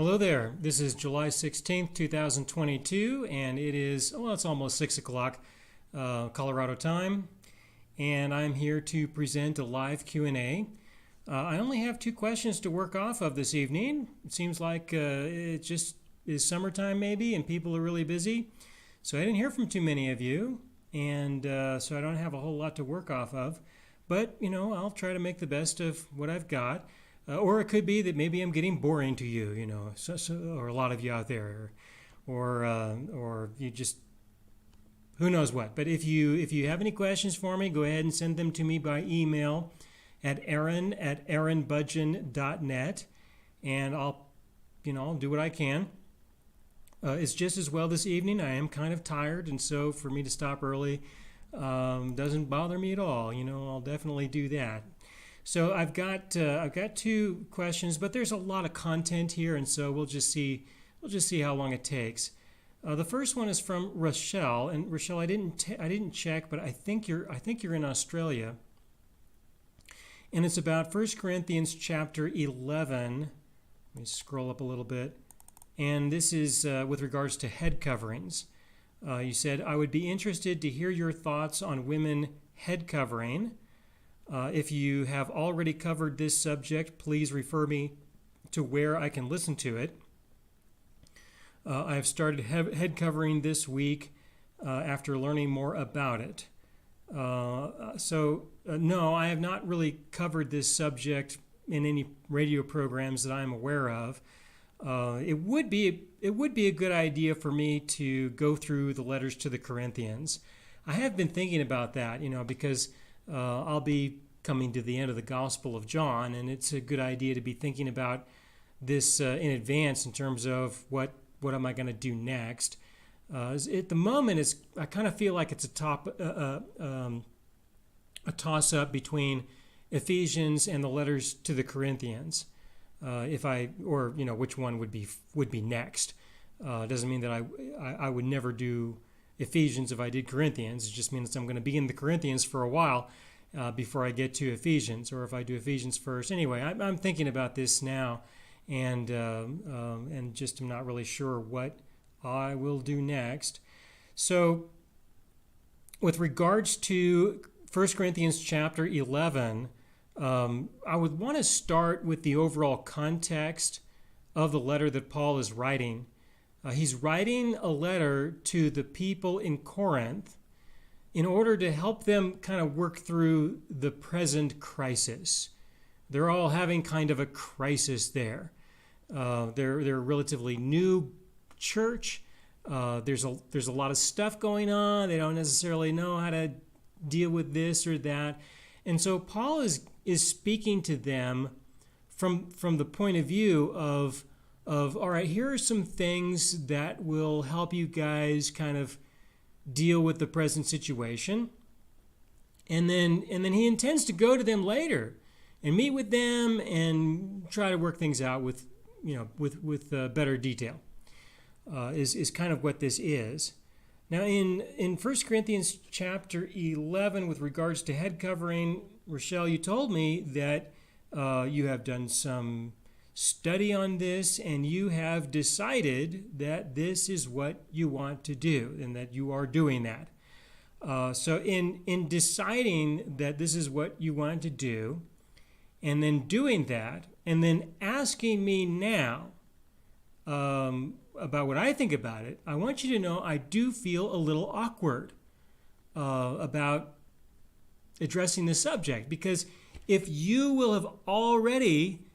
Hello there. This is July 16th, 2022, and it's almost 6 o'clock Colorado time, and I'm here to present a live Q&A. I only have two questions to work off of this evening. It seems like it just is summertime maybe, and people are really busy. So I didn't hear from too many of you, and so I don't have a whole lot to work off of. But, I'll try to make the best of what I've got. Or it could be that maybe I'm getting boring to you, or a lot of you out there, or you just, who knows what. But if you have any questions for me, go ahead and send them to me by email at aaron@aaronbudjen.net, and I'll do what I can. It's just as well this evening. I am kind of tired, and so for me to stop early doesn't bother me at all. I'll definitely do that. So I've got two questions, but there's a lot of content here, and so we'll just see how long it takes. The first one is from Rochelle, and Rochelle, I didn't check, but I think you're in Australia, and it's about 1 Corinthians chapter 11. Let me scroll up a little bit, and this is with regards to head coverings. You said, I would be interested to hear your thoughts on women head covering. If you have already covered this subject, please refer me to where I can listen to it. I have started head covering this week after learning more about it. No, I have not really covered this subject in any radio programs that I'm aware of. It would be a good idea for me to go through the letters to the Corinthians. I have been thinking about that, because I'll be coming to the end of the Gospel of John, and it's a good idea to be thinking about this in advance in terms of what am I going to do next. At the moment, I kind of feel like it's a toss-up between Ephesians and the letters to the Corinthians. Which one would be next. Doesn't mean that I would never do Ephesians if I did Corinthians. It just means I'm going to be in the Corinthians for a while before I get to Ephesians, or if I do Ephesians first. Anyway, I'm thinking about this now, and just I'm not really sure what I will do next. So, with regards to 1 Corinthians chapter 11, I would want to start with the overall context of the letter that Paul is writing. He's writing a letter to the people in Corinth in order to help them kind of work through the present crisis. They're all having kind of a crisis there. They're a relatively new church. There's a lot of stuff going on. They don't necessarily know how to deal with this or that. And so Paul is speaking to them from the point of view of all right, here are some things that will help you guys kind of deal with the present situation. And then he intends to go to them later and meet with them and try to work things out with better detail. Is kind of what this is. Now in 1 Corinthians chapter 11, with regards to head covering, Rochelle, you told me that you have done some study on this, and you have decided that this is what you want to do, and that you are doing that. So in deciding that this is what you want to do, and then doing that, and then asking me now about what I think about it, I want you to know I do feel a little awkward about addressing this subject, because if you will have already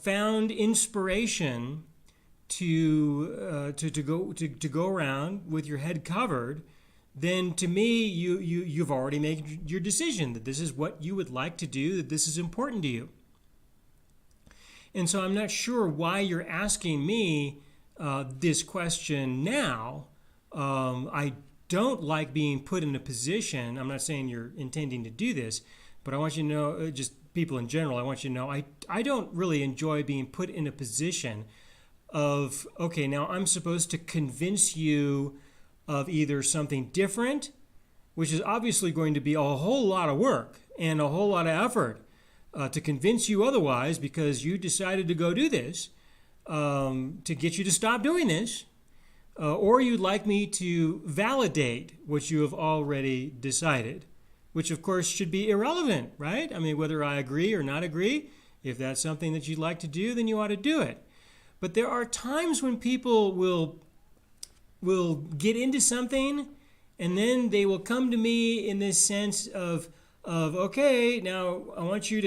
found inspiration to go around with your head covered, then to me you've already made your decision that this is what you would like to do, that this is important to you. And so I'm not sure why you're asking me this question now. I don't like being put in a position. I'm not saying you're intending to do this, but I want you to know, just people in general, I want you to know I don't really enjoy being put in a position of, okay, now I'm supposed to convince you of either something different, which is obviously going to be a whole lot of work and a whole lot of effort to convince you otherwise because you decided to go do this, to get you to stop doing this, or you'd like me to validate what you have already decided, which of course should be irrelevant, right? I mean, whether I agree or not agree, if that's something that you'd like to do, then you ought to do it. But there are times when people will get into something, and then they will come to me in this sense of okay, now I want you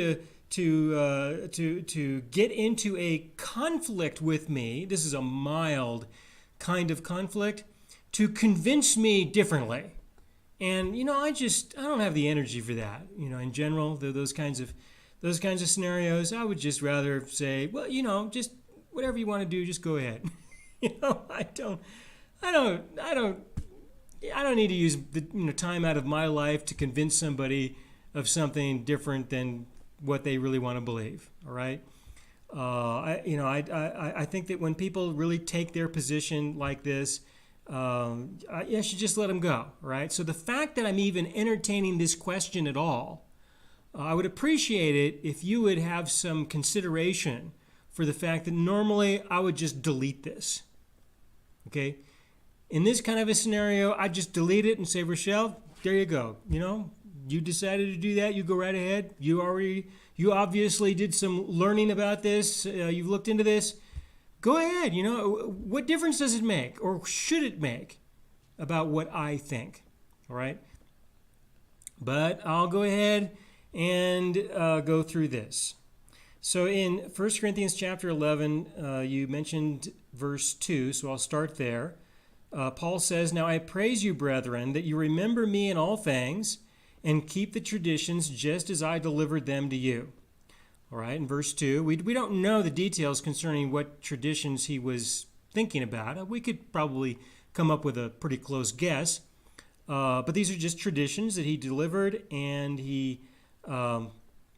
to get into a conflict with me. This is a mild kind of conflict, to convince me differently. And I don't have the energy for that. In general, those kinds of scenarios, I would just rather say, well, just whatever you want to do, just go ahead. I don't need to use the time out of my life to convince somebody of something different than what they really want to believe. All right. I think that when people really take their position like this, I should just let them go. Right. So the fact that I'm even entertaining this question at all, I would appreciate it if you would have some consideration for the fact that normally I would just delete this. Okay. In this kind of a scenario, I just delete it and say, Rochelle, there you go. You decided to do that. You go right ahead. You obviously did some learning about this. You've looked into this. Go ahead. What difference does it make, or should it make, about what I think? All right. But I'll go ahead and go through this. So in 1 Corinthians chapter 11, you mentioned verse 2, so I'll start there. Paul says, "Now I praise you, brethren, that you remember me in all things and keep the traditions just as I delivered them to you." All right, in verse 2, we don't know the details concerning what traditions he was thinking about. We could probably come up with a pretty close guess. But these are just traditions that he delivered, and he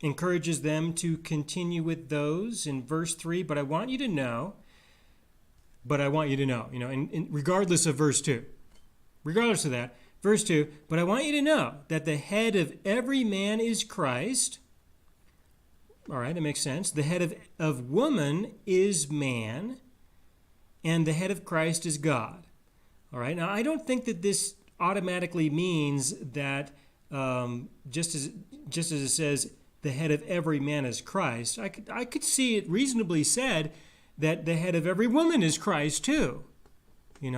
encourages them to continue with those. In verse 3, but I want you to know, and regardless of verse 2, regardless of that, verse 2, but I want you to know that the head of every man is Christ. All right, that makes sense. The head of woman is man, and the head of Christ is God. All right, now I don't think that this automatically means that just as it says the head of every man is Christ, I could see it reasonably said that the head of every woman is Christ too.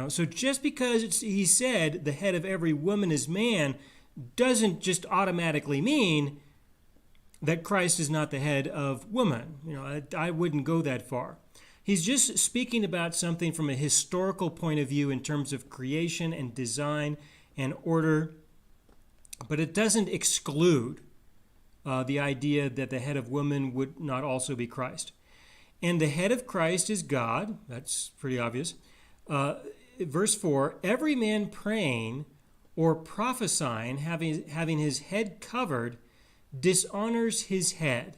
So just because he said the head of every woman is man doesn't just automatically mean that Christ is not the head of woman. I wouldn't go that far. He's just speaking about something from a historical point of view in terms of creation and design and order, but it doesn't exclude the idea that the head of woman would not also be Christ. And the head of Christ is God. That's pretty obvious. Verse 4, every man praying or prophesying, having his head covered, dishonors his head.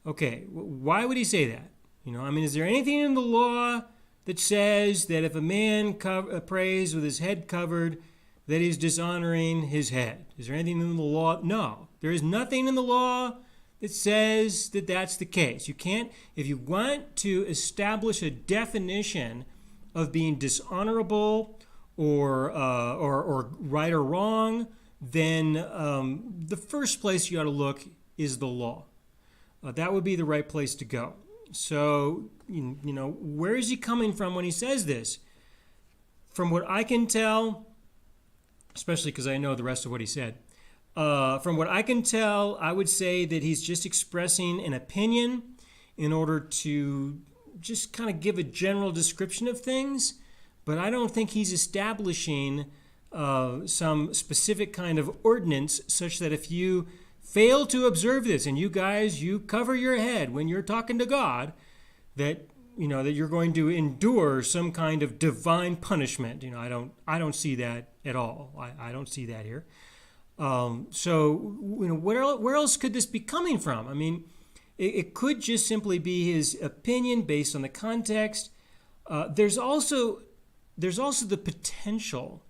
Okay, why would he say that? Is there anything in the law that says that if a man prays with his head covered, that he's dishonoring his head? Is there anything in the law? No, there is nothing in the law that says that that's the case. You can't, if you want to establish a definition of being dishonorable or right or wrong, then the first place you ought to look is the law. That would be the right place to go. So, where is he coming from when he says this? From what I can tell, especially because I know the rest of what he said, from what I can tell, I would say that he's just expressing an opinion in order to just kind of give a general description of things, but I don't think he's establishing some specific kind of ordinance such that if you fail to observe this and you cover your head when you're talking to God, that you're going to endure some kind of divine punishment. I don't see that at all. I don't see that here. So where else could this be coming from? It could just simply be his opinion based on the context. There's also the potential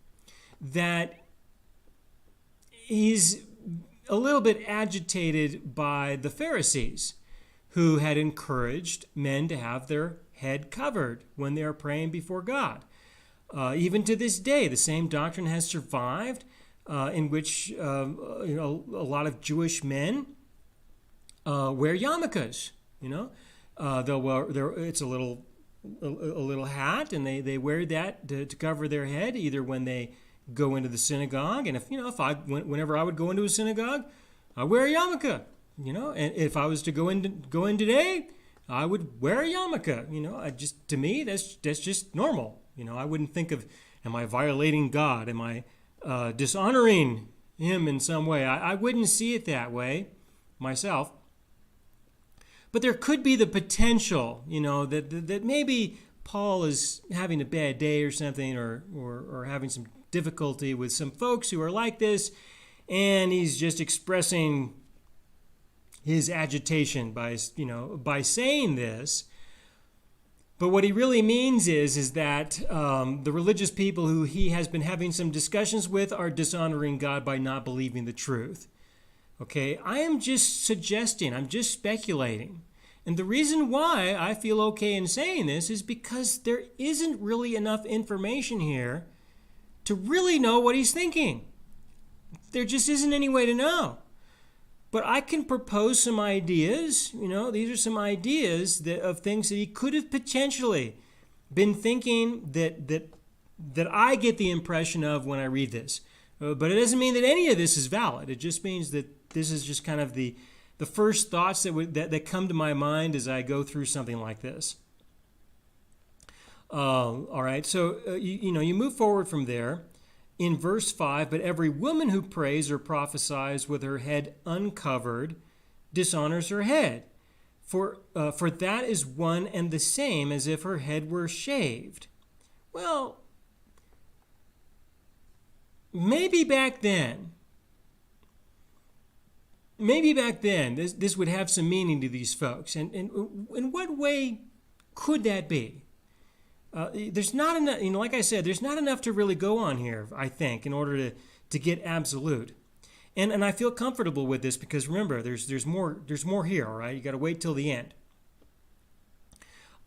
that he's a little bit agitated by the Pharisees, who had encouraged men to have their head covered when they are praying before God. Even to this day, the same doctrine has survived, in which a lot of Jewish men wear yarmulkes. They'll wear it's a little hat, and they wear that to cover their head, either when they go into the synagogue, and whenever I would go into a synagogue, I wear a yarmulke. And if I was to go in today, I would wear a yarmulke. To me, that's just normal. I wouldn't think of, am I violating God? Am I dishonoring Him in some way? I wouldn't see it that way myself. But there could be the potential, that maybe Paul is having a bad day or something, or having some difficulty with some folks who are like this, and he's just expressing his agitation by saying this. But what he really means is that the religious people who he has been having some discussions with are dishonoring God by not believing the truth. Okay, I am just suggesting, I'm just speculating. And the reason why I feel okay in saying this is because there isn't really enough information here to really know what he's thinking. There just isn't any way to know. But I can propose some ideas. These are some ideas of things that he could have potentially been thinking that I get the impression of when I read this. But it doesn't mean that any of this is valid. It just means that this is just kind of the first thoughts that come to my mind as I go through something like this. All right, so you move forward from there. In verse 5, but every woman who prays or prophesies with her head uncovered dishonors her head, for that is one and the same as if her head were shaved. Well, maybe back then this would have some meaning to these folks. And in what way could that be? There's not enough, like I said, there's not enough to really go on here, I think, in order to get absolute. And I feel comfortable with this because remember, there's more here, all right? You got to wait till the end.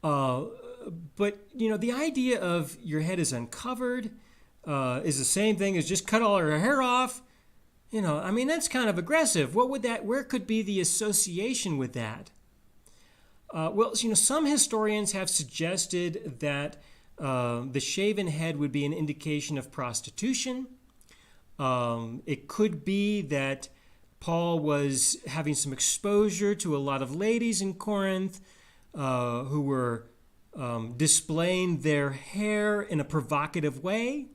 But the idea of your head is uncovered is the same thing as just cut all her hair off. That's kind of aggressive. Where could be the association with that? Some historians have suggested that the shaven head would be an indication of prostitution. It could be that Paul was having some exposure to a lot of ladies in Corinth who were displaying their hair in a provocative way.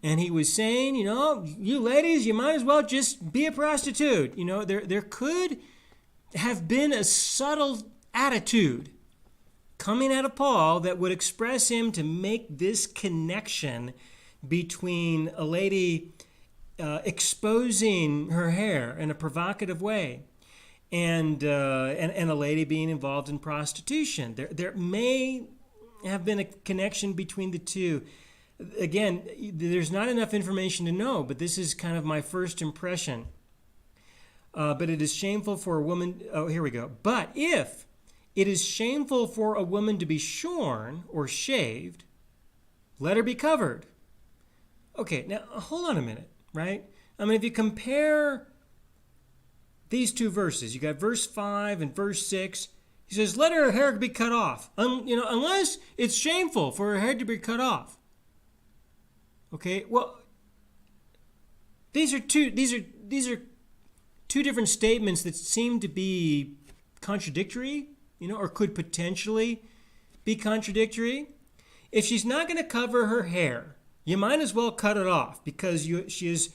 And he was saying, you ladies, you might as well just be a prostitute. There could have been a subtle attitude coming out of Paul that would express him to make this connection between a lady exposing her hair in a provocative way and a lady being involved in prostitution. There may have been a connection between the two. Again, there's not enough information to know, but this is kind of my first impression. But it is shameful for a woman. Oh, here we go. But if it is shameful for a woman to be shorn or shaved, let her be covered. Okay, now hold on a minute, right? If you compare these two verses, you got verse 5 and verse 6. He says, let her hair be cut off, unless it's shameful for her hair to be cut off. Okay, well, these are two different statements that seem to be contradictory, or could potentially be contradictory. If she's not going to cover her hair, you might as well cut it off because she is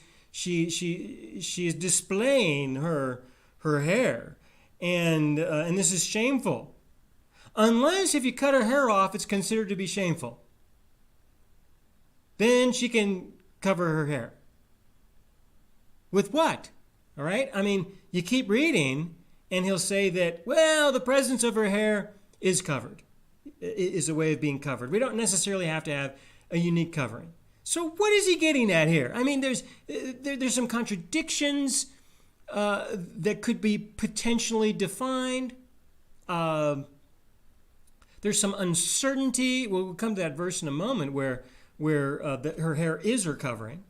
displaying her hair, and this is shameful. Unless if you cut her hair off, it's considered to be shameful. Then she can cover her hair. With what? All right? You keep reading, and he'll say that, well, the presence of her hair is covered, is a way of being covered. We don't necessarily have to have a unique covering. So what is he getting at here? There's some contradictions that could be potentially defined. There's There's some uncertainty. We'll come to that verse in a moment where her hair is her covering.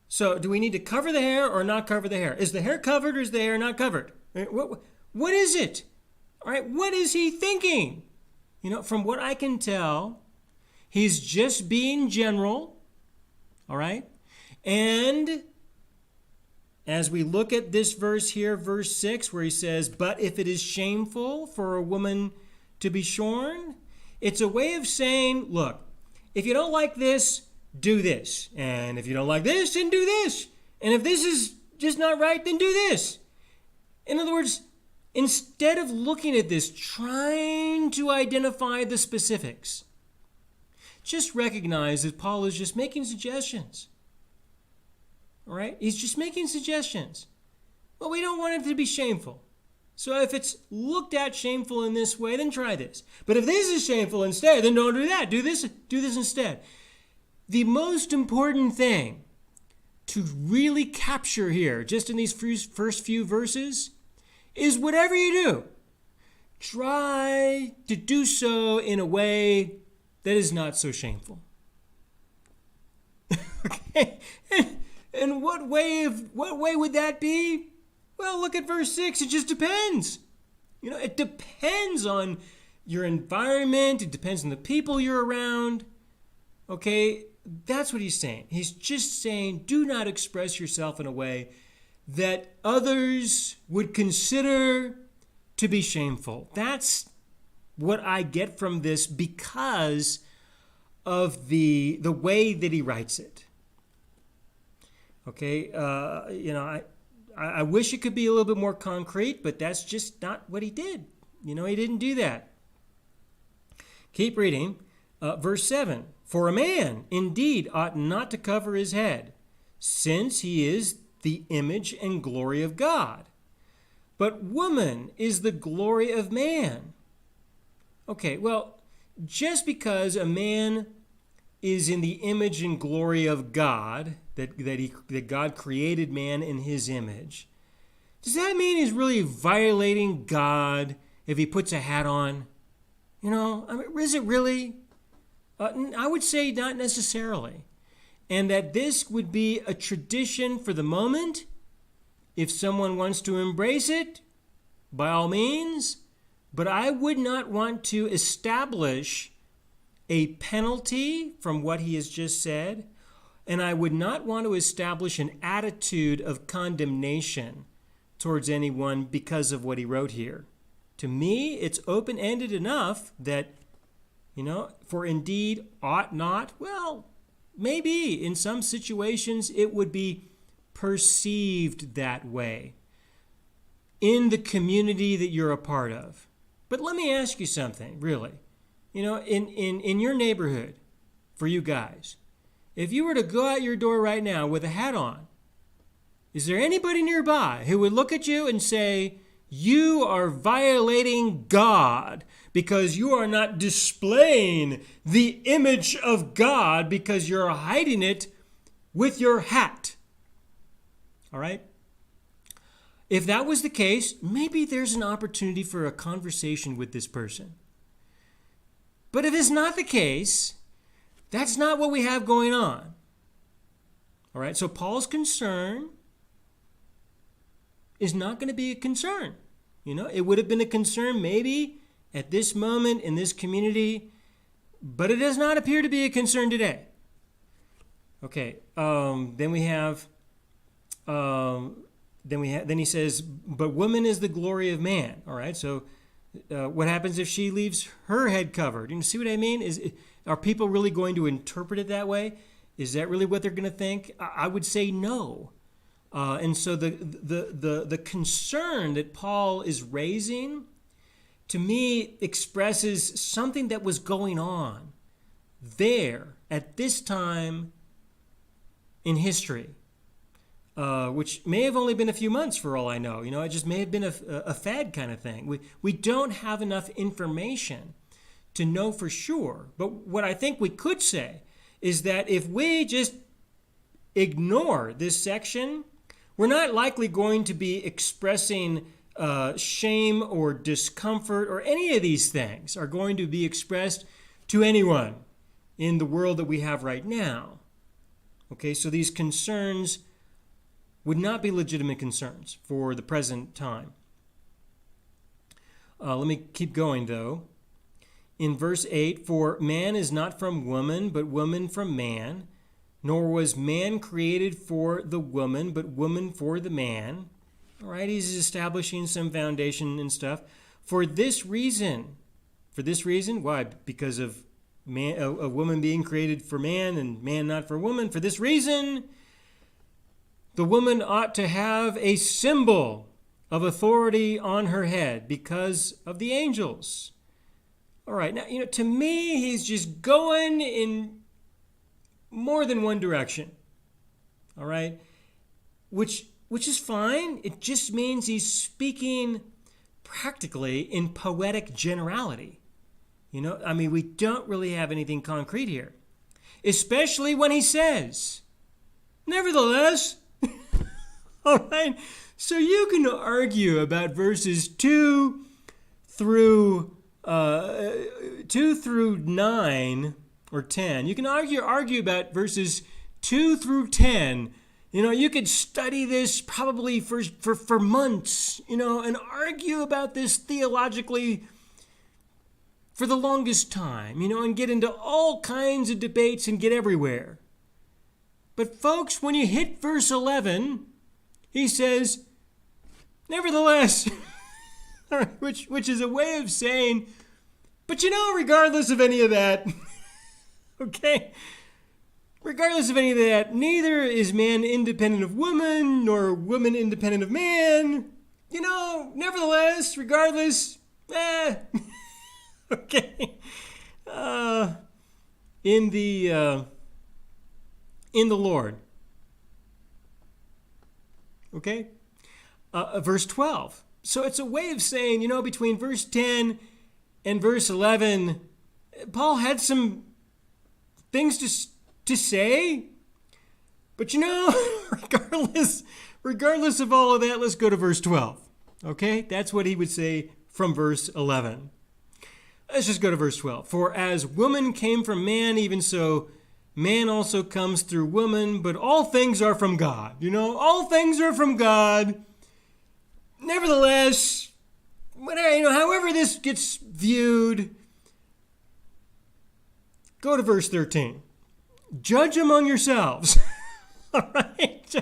So do we need to cover the hair or not cover the hair? Is the hair covered or is the hair not covered? What is it? All right, what is he thinking? From what I can tell, he's just being general. All right? And as we look at this verse here, verse 6, where he says, but if it is shameful for a woman to be shorn, it's a way of saying, look, if you don't like this, do this. And if you don't like this, then do this. And if this is just not right, then do this. In other words, instead of looking at this, trying to identify the specifics, just recognize that Paul is just making suggestions. All right? He's just making suggestions. Well, we don't want it to be shameful. So if it's looked at shameful in this way, then try this. But if this is shameful instead, then don't do that. Do this instead. The most important thing to really capture here, just in these first few verses, is whatever you do, try to do so in a way that is not so shameful. Okay? And what way would that be? Well, look at verse 6. It just depends. It depends on your environment. It depends on the people you're around. Okay? That's what he's saying. He's just saying, do not express yourself in a way that others would consider to be shameful. That's what I get from this because of the way that he writes it. Okay, I wish it could be a little bit more concrete, but that's just not what he did. He didn't do that. Keep reading. Verse 7, for a man indeed ought not to cover his head, since he is the image and glory of God. But woman is the glory of man. Okay, well, just because a man is in the image and glory of God, that God created man in his image, does that mean he's really violating God if he puts a hat on? Is it really? I would say not necessarily. And that this would be a tradition for the moment. If someone wants to embrace it, by all means. But I would not want to establish a penalty from what he has just said. And I would not want to establish an attitude of condemnation towards anyone because of what he wrote here. To me, it's open-ended enough that, for indeed ought not, well, maybe in some situations it would be perceived that way in the community that you're a part of. But let me ask you something, really. In your neighborhood, for you guys, if you were to go out your door right now with a hat on, is there anybody nearby who would look at you and say, you are violating God because you are not displaying the image of God because you're hiding it with your hat? All right? If that was the case, maybe there's an opportunity for a conversation with this person. But if it's not the case, that's not what we have going on. All right? So Paul's concern is not going to be a concern. It would have been a concern maybe at this moment in this community, but it does not appear to be a concern today. Okay, then he says, but woman is the glory of man. All right, so what happens if she leaves her head covered? You see what I mean? Are people really going to interpret it that way? Is that really what they're going to think? I would say no. And so the concern that Paul is raising, to me, expresses something that was going on there at this time in history, which may have only been a few months for all I know. It just may have been a fad kind of thing. We don't have enough information to know for sure. But what I think we could say is that if we just ignore this section, we're not likely going to be expressing shame or discomfort or any of these things are going to be expressed to anyone in the world that we have right now. Okay, so these concerns would not be legitimate concerns for the present time. Let me keep going, though. In verse 8, for man is not from woman, but woman from man, nor was man created for the woman, but woman for the man. All right, he's establishing some foundation and stuff. For this reason, why? Because of man, a woman being created for man and man not for woman. For this reason, the woman ought to have a symbol of authority on her head because of the angels. All right, now, to me, he's just going in more than one direction. All right, which is fine. It just means he's speaking practically in poetic generality. We don't really have anything concrete here, especially when he says, nevertheless. All right, so you can argue about verses 2 through 9 or 10. You can argue about verses 2 through 10. You could study this probably for months, and argue about this theologically for the longest time, and get into all kinds of debates and get everywhere. But folks, when you hit verse 11, he says, nevertheless, which is a way of saying, but regardless of any of that, okay, regardless of any of that, neither is man independent of woman, nor woman independent of man. Nevertheless, regardless, okay. In the Lord. Okay? Verse 12. So it's a way of saying, between verse 10 and verse 11, Paul had some things to say. But regardless of all of that, let's go to verse 12. Okay? That's what he would say from verse 11. Let's just go to verse 12. For as woman came from man, even so man also comes through woman, but all things are from God. All things are from God. Nevertheless, however this gets viewed, go to verse 13. Judge among yourselves. All right?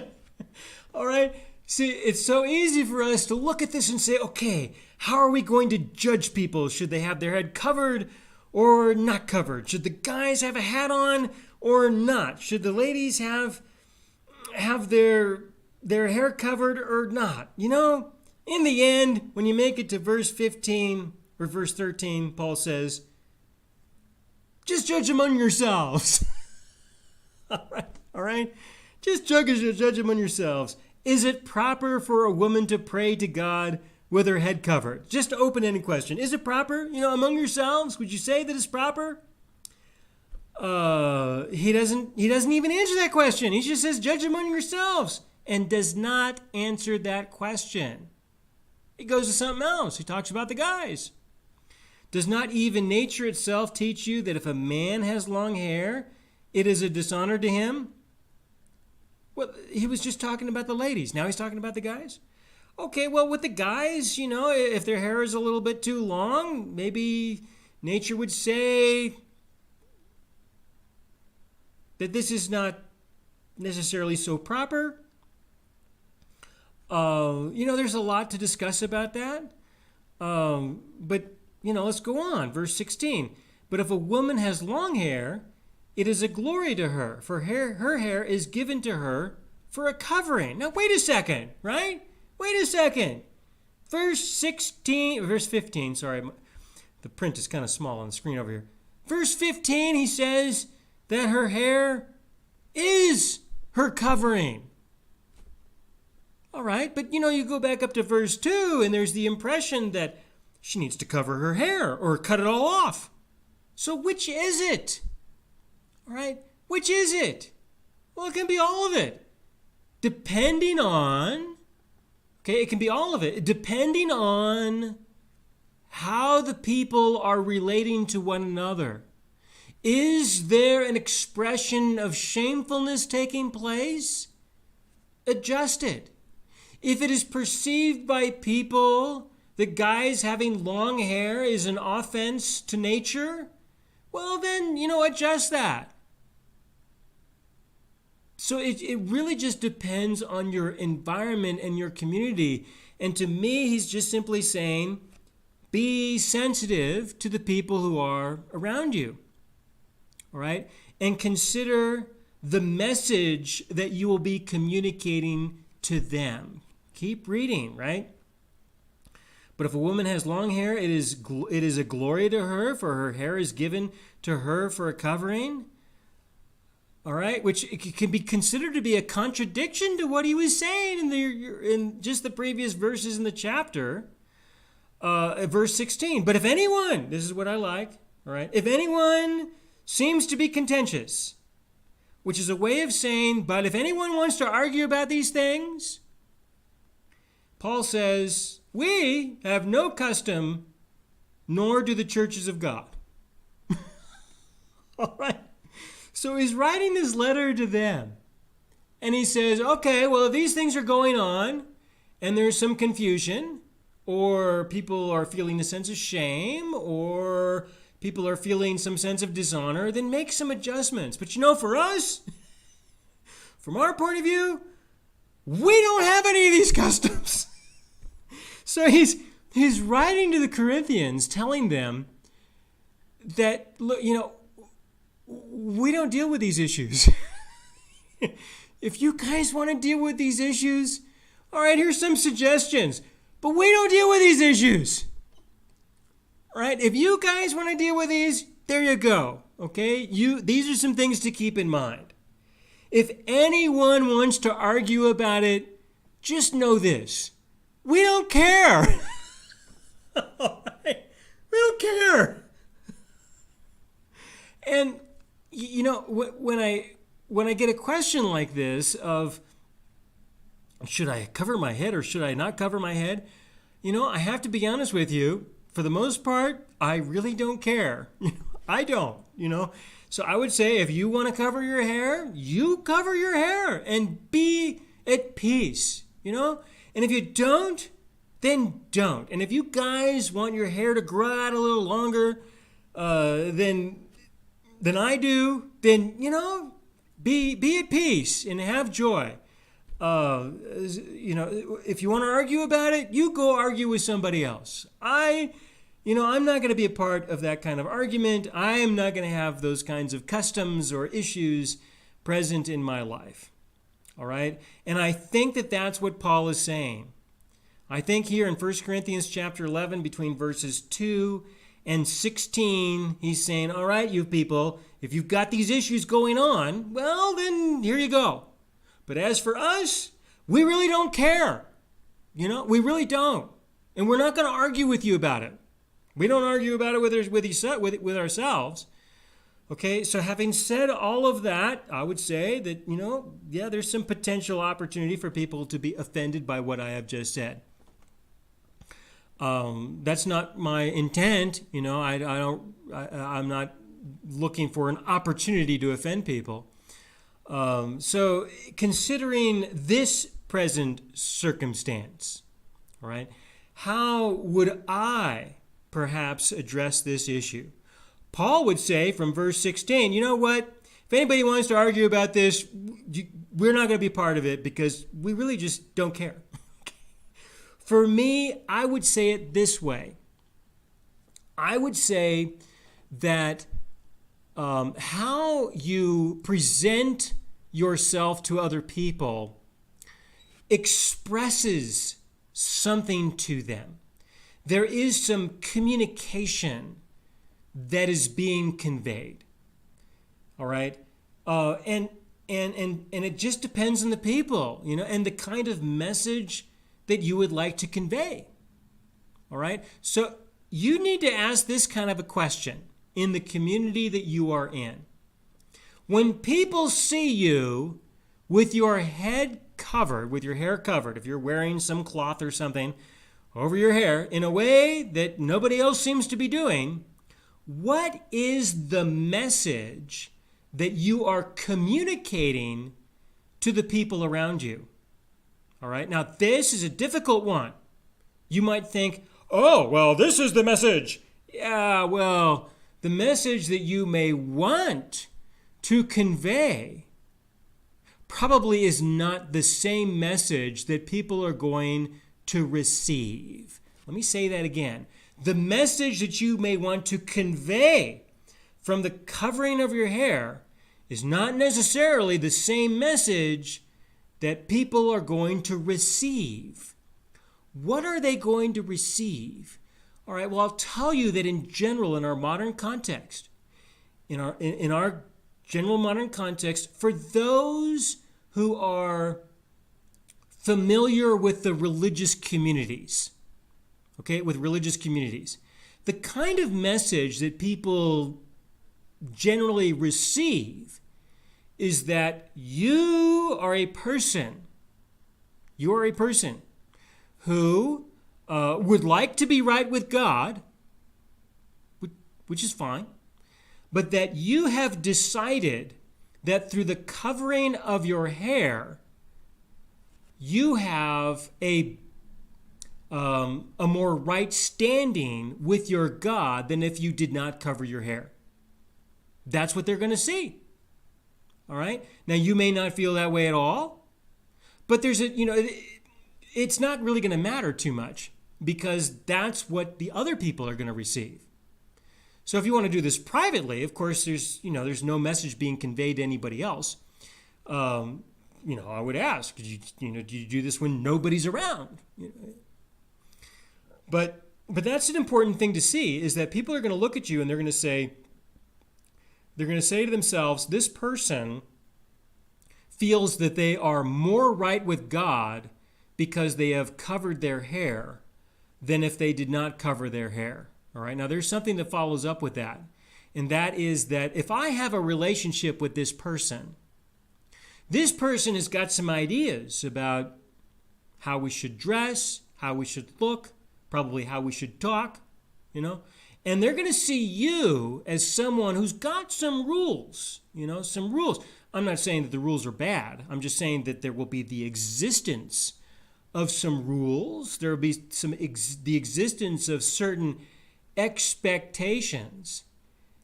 All right? See, it's so easy for us to look at this and say, okay, how are we going to judge people? Should they have their head covered or not covered? Should the guys have a hat on or not? Should the ladies have their hair covered or not? In the end, when you make it to verse 15 or verse 13, Paul says, just judge among yourselves. All right? Just judge among yourselves. Is it proper for a woman to pray to God with her head covered? Just an open-ended question. Is it proper? Among yourselves, would you say that it's proper? He doesn't even answer that question. He just says, judge among yourselves, and does not answer that question. He goes to something else. He talks about the guys. Does not even nature itself teach you that if a man has long hair, it is a dishonor to him? Well, he was just talking about the ladies. Now he's talking about the guys? Okay, well, with the guys, if their hair is a little bit too long, maybe nature would say that this is not necessarily so proper. There's a lot to discuss about that. But let's go on. Verse 16. But if a woman has long hair, it is a glory to her, for her hair is given to her for a covering. Now, wait a second, right? Wait a second. Verse 15, sorry. The print is kind of small on the screen over here. Verse 15, he says that her hair is her covering. All right, but you go back up to verse 2, and there's the impression that she needs to cover her hair or cut it all off. So which is it? All right, which is it? Well, it can be all of it, depending on, Okay, it can be all of it, depending on how the people are relating to one another. Is there an expression of shamefulness taking place? Adjust it. If it is perceived by people that guys having long hair is an offense to nature, well then, adjust that. So it really just depends on your environment and your community. And to me, he's just simply saying, be sensitive to the people who are around you. All right? And consider the message that you will be communicating to them. Keep reading, right? But if a woman has long hair, it is a glory to her, for her hair is given to her for a covering. All right, which it can be considered to be a contradiction to what he was saying in just the previous verses in the chapter. Verse 16. But if anyone, this is what I like, all right, if anyone seems to be contentious, which is a way of saying, but if anyone wants to argue about these things, Paul says, we have no custom, nor do the churches of God. All right. So he's writing this letter to them. And he says, okay, well, if these things are going on and there's some confusion, or people are feeling a sense of shame, or people are feeling some sense of dishonor, then make some adjustments. But for us, from our point of view, we don't have any of these customs. So he's writing to the Corinthians, telling them that, look, we don't deal with these issues. If you guys want to deal with these issues, all right, here's some suggestions. But we don't deal with these issues. All right, if you guys want to deal with these, there you go. Okay, these are some things to keep in mind. If anyone wants to argue about it, just know this. We don't care. All right? We don't care. And when I get a question like this of, should I cover my head or should I not cover my head? I have to be honest with you. For the most part, I really don't care. I don't, So I would say if you want to cover your hair, you cover your hair and be at peace, And if you don't, then don't. And if you guys want your hair to grow out a little longer than I do, then, be at peace and have joy. If you want to argue about it, you go argue with somebody else. I'm not going to be a part of that kind of argument. I am not going to have those kinds of customs or issues present in my life. All right? And I think that that's what Paul is saying. I think here in 1 Corinthians chapter 11, between verses 2 and 16, he's saying, all right, you people, if you've got these issues going on, well, then here you go. But as for us, we really don't care. We really don't. And we're not going to argue with you about it. We don't argue about it with ourselves. Okay, so having said all of that, I would say that, there's some potential opportunity for people to be offended by what I have just said. That's not my intent. I'm not looking for an opportunity to offend people. So considering this present circumstance, all right, how would I perhaps address this issue? Paul would say from verse 16, you know what? If anybody wants to argue about this, we're not going to be part of it because we really just don't care. For me, I would say it this way. I would say that how you present yourself to other people expresses something to them. There is some communication that is being conveyed. All right? And it just depends on the people, and the kind of message that you would like to convey. All right? So you need to ask this kind of a question in the community that you are in. When people see you with your head covered, with your hair covered, if you're wearing some cloth or something over your hair in a way that nobody else seems to be doing, what is the message that you are communicating to the people around you? All right, now this is a difficult one. You might think, oh, well, this is the message. Yeah, well, the message that you may want to convey probably is not the same message that people are going to receive. Let me say that again. The message that you may want to convey from the covering of your hair is not necessarily the same message that people are going to receive. What are they going to receive? All right, well, I'll tell you that in general, in our modern context, in our general modern context, for those who are familiar with the religious communities, okay, with religious communities, the kind of message that people generally receive is that you are a person who would like to be right with God, which is fine, but that you have decided that through the covering of your hair, you have a more right standing with your God than if you did not cover your hair. That's what they're going to see. All right? Now, you may not feel that way at all, but it's not really going to matter too much because that's what the other people are going to receive. So if you want to do this privately, of course, there's no message being conveyed to anybody else. I would ask, do you do this when nobody's around? But that's an important thing to see, is that people are going to look at you and they're going to say to themselves, this person feels that they are more right with God because they have covered their hair than if they did not cover their hair. All right. Now, there's something that follows up with that. And that is that if I have a relationship with this person has got some ideas about how we should dress, how we should look, probably how we should talk, and they're going to see you as someone who's got some rules, some rules. I'm not saying that the rules are bad. I'm just saying that there will be the existence of some rules. There will be the existence of certain expectations.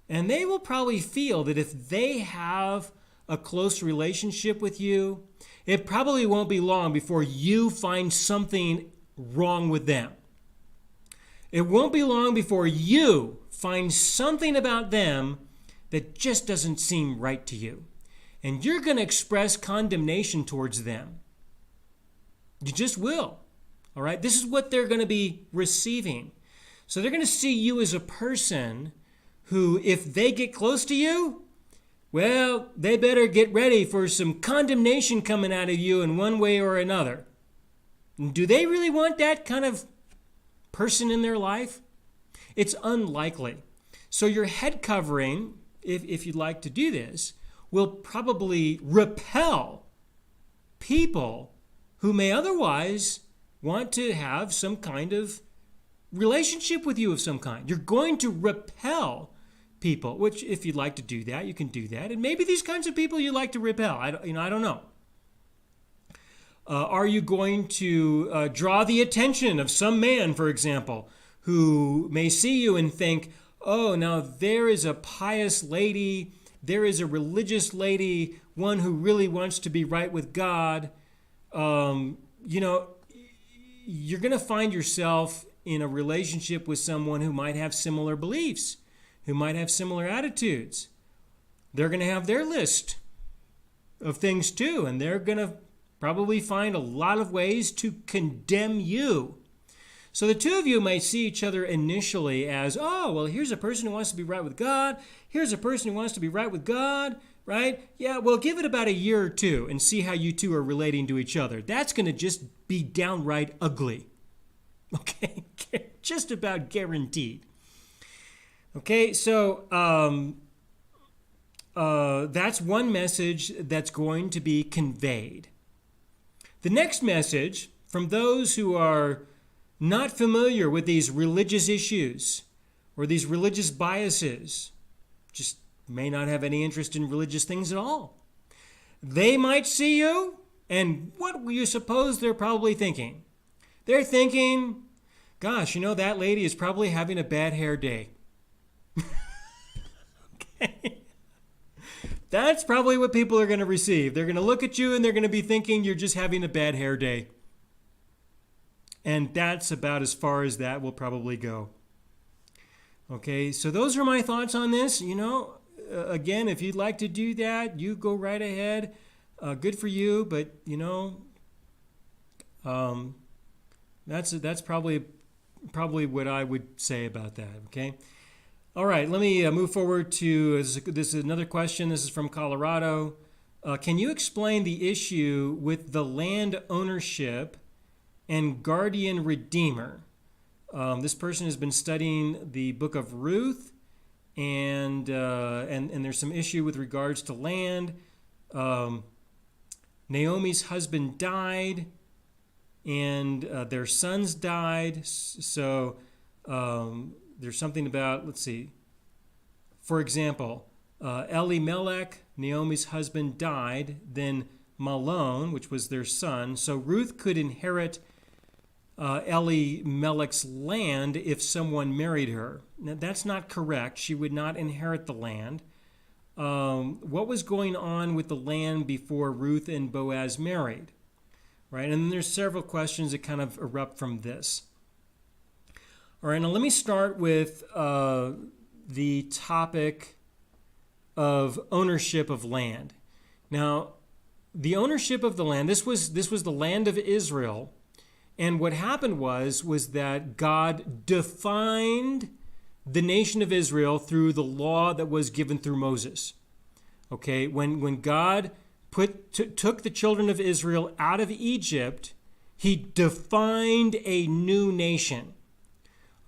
And they will probably feel that if they have a close relationship with you, it probably won't be long before you find something wrong with them. It won't be long before you find something about them that just doesn't seem right to you. And you're going to express condemnation towards them. You just will. All right? This is what they're going to be receiving. So they're going to see you as a person who, if they get close to you, well, they better get ready for some condemnation coming out of you in one way or another. Do they really want that kind of person in their life? It's unlikely. So your head covering, if you'd like to do this, will probably repel people who may otherwise want to have some kind of relationship with you of some kind. You're going to repel people, which if you'd like to do that, you can do that. And maybe these kinds of people you like to repel. I don't know. Are you going to draw the attention of some man, for example, who may see you and think, oh, now there is a pious lady, there is a religious lady, one who really wants to be right with God. You're going to find yourself in a relationship with someone who might have similar beliefs, who might have similar attitudes. They're going to have their list of things too, and they're going to probably find a lot of ways to condemn you. So the two of you might see each other initially as, oh, well, here's a person who wants to be right with God. Here's a person who wants to be right with God, right? Yeah, well, give it about a year or two and see how you two are relating to each other. That's going to just be downright ugly. Okay, just about guaranteed. Okay, so that's one message that's going to be conveyed. The next message from those who are not familiar with these religious issues or these religious biases, just may not have any interest in religious things at all. They might see you, and what will you suppose they're probably thinking? They're thinking, gosh, that lady is probably having a bad hair day. Okay. That's probably what people are going to receive. They're going to look at you and they're going to be thinking you're just having a bad hair day. And that's about as far as that will probably go. Okay, so those are my thoughts on this. Again, if you'd like to do that, you go right ahead. Good for you, but that's probably what I would say about that. Okay. All right, let me move forward to this is another question. This is from Colorado. Can you explain the issue with the land ownership and guardian redeemer? This person has been studying the book of Ruth, and there's some issue with regards to land. Naomi's husband died, and their sons died. So there's something about, let's see. For example, Elimelech, Naomi's husband, died. Then Mahlon, which was their son. So Ruth could inherit Elimelech's land if someone married her. Now, that's not correct. She would not inherit the land. What was going on with the land before Ruth and Boaz married? Right? And then there's several questions that kind of erupt from this. All right, now let me start with the topic of ownership of land. Now, the ownership of the land, this was the land of Israel. And what happened was that God defined the nation of Israel through the law that was given through Moses. Okay, when God took the children of Israel out of Egypt, he defined a new nation.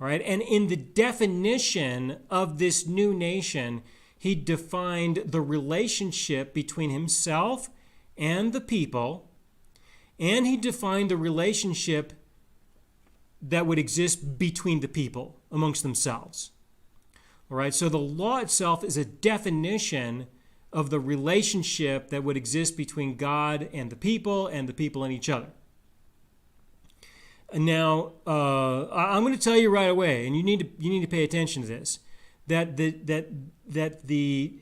All right, and in the definition of this new nation, he defined the relationship between himself and the people, and he defined the relationship that would exist between the people amongst themselves. All right, so the law itself is a definition of the relationship that would exist between God and the people and each other. Now, I'm going to tell you right away, and you need to pay attention to this, that the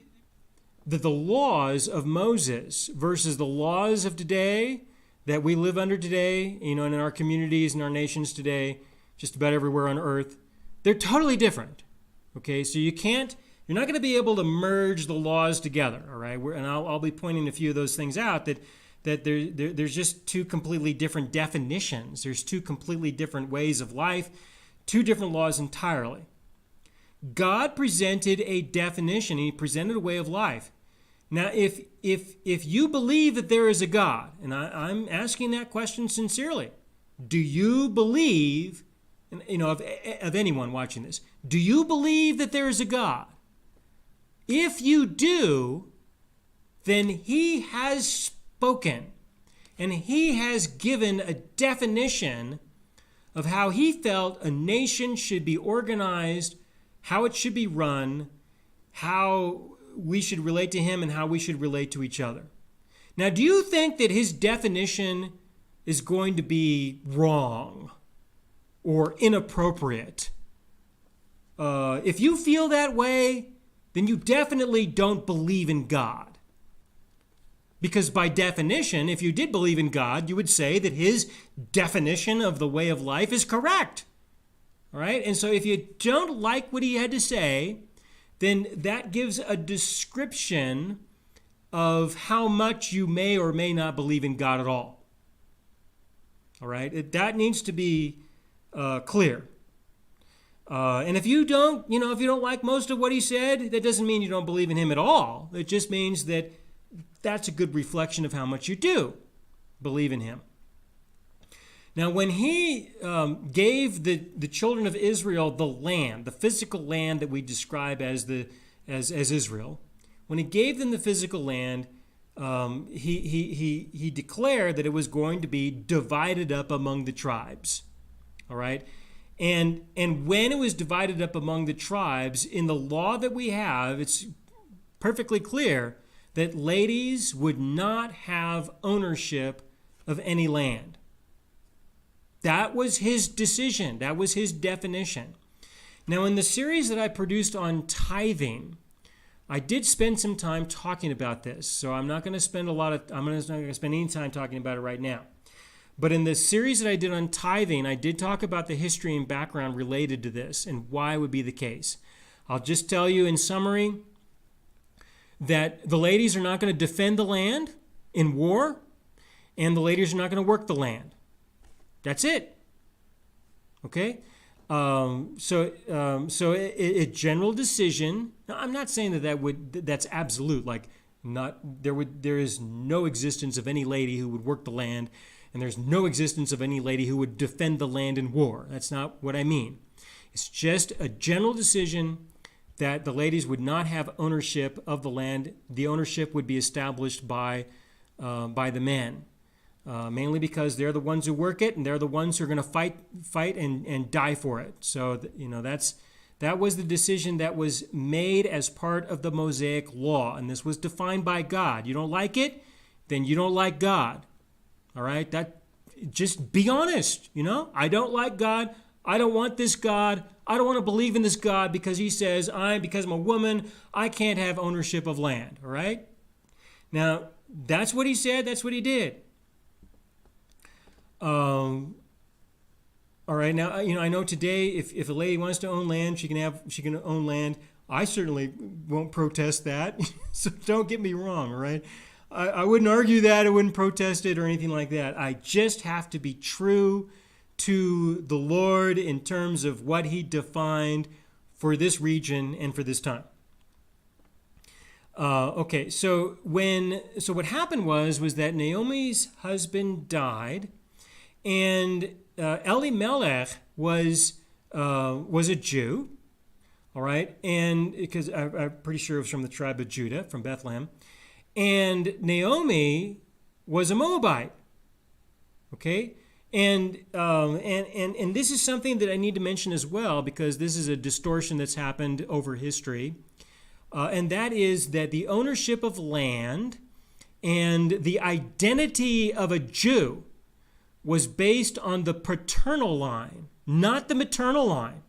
laws of Moses versus the laws of today that we live under today, and in our communities and our nations today, just about everywhere on earth, they're totally different. Okay, so you're not going to be able to merge the laws together. All right, and I'll be pointing a few of those things out that there's just two completely different definitions. There's two completely different ways of life, two different laws entirely. God presented a definition. He presented a way of life. Now, if you believe that there is a God, and I'm asking that question sincerely, do you believe, of anyone watching this, do you believe that there is a God? If you do, then he has spoken, and he has given a definition of how he felt a nation should be organized, how it should be run, how we should relate to him, and how we should relate to each other. Now, do you think that his definition is going to be wrong or inappropriate? If you feel that way, then you definitely don't believe in God. Because by definition, if you did believe in God, you would say that his definition of the way of life is correct. All right? And so if you don't like what he had to say, then that gives a description of how much you may or may not believe in God at all. All right? That needs to be clear. And if you don't like most of what he said, that doesn't mean you don't believe in him at all. It just means that that's a good reflection of how much you do believe in him. Now, when he gave the children of Israel the land, the physical land that we describe as Israel, when he gave them the physical land, he declared that it was going to be divided up among the tribes. All right. And when it was divided up among the tribes, in the law that we have, it's perfectly clear that ladies would not have ownership of any land. That was his decision. That was his definition. Now, in the series that I produced on tithing, I did spend some time talking about this. So I'm not going to spend any time talking about it right now. But in the series that I did on tithing, I did talk about the history and background related to this and why it would be the case. I'll just tell you in summary that the ladies are not going to defend the land in war, and the ladies are not going to work the land. That's it. Okay? So a general decision. Now, I'm not saying that's absolute. Like, there is no existence of any lady who would work the land, and there's no existence of any lady who would defend the land in war. That's not what I mean. It's just a general decision that the ladies would not have ownership of the land. The ownership would be established by the men, mainly because they're the ones who work it, and they're the ones who are going to fight and die for it. So that was the decision that was made as part of the Mosaic law, and this was defined by God. You don't like it, then you don't like God. All right, just be honest. I don't like God. I don't want this God. I don't want to believe in this God because he says because I'm a woman, I can't have ownership of land. All right. Now that's what he said. That's what he did. All right. Now I know today if a lady wants to own land, she can own land. I certainly won't protest that. So don't get me wrong. All right. I wouldn't argue that. I wouldn't protest it or anything like that. I just have to be true to the Lord in terms of what he defined for this region and for this time. Okay, so what happened was that Naomi's husband died, and Elimelech was a Jew, all right, and because I'm pretty sure it was from the tribe of Judah, from Bethlehem. And Naomi was a Moabite, okay? And this is something that I need to mention as well, because this is a distortion that's happened over history. And that is that the ownership of land and the identity of a Jew was based on the paternal line, not the maternal line,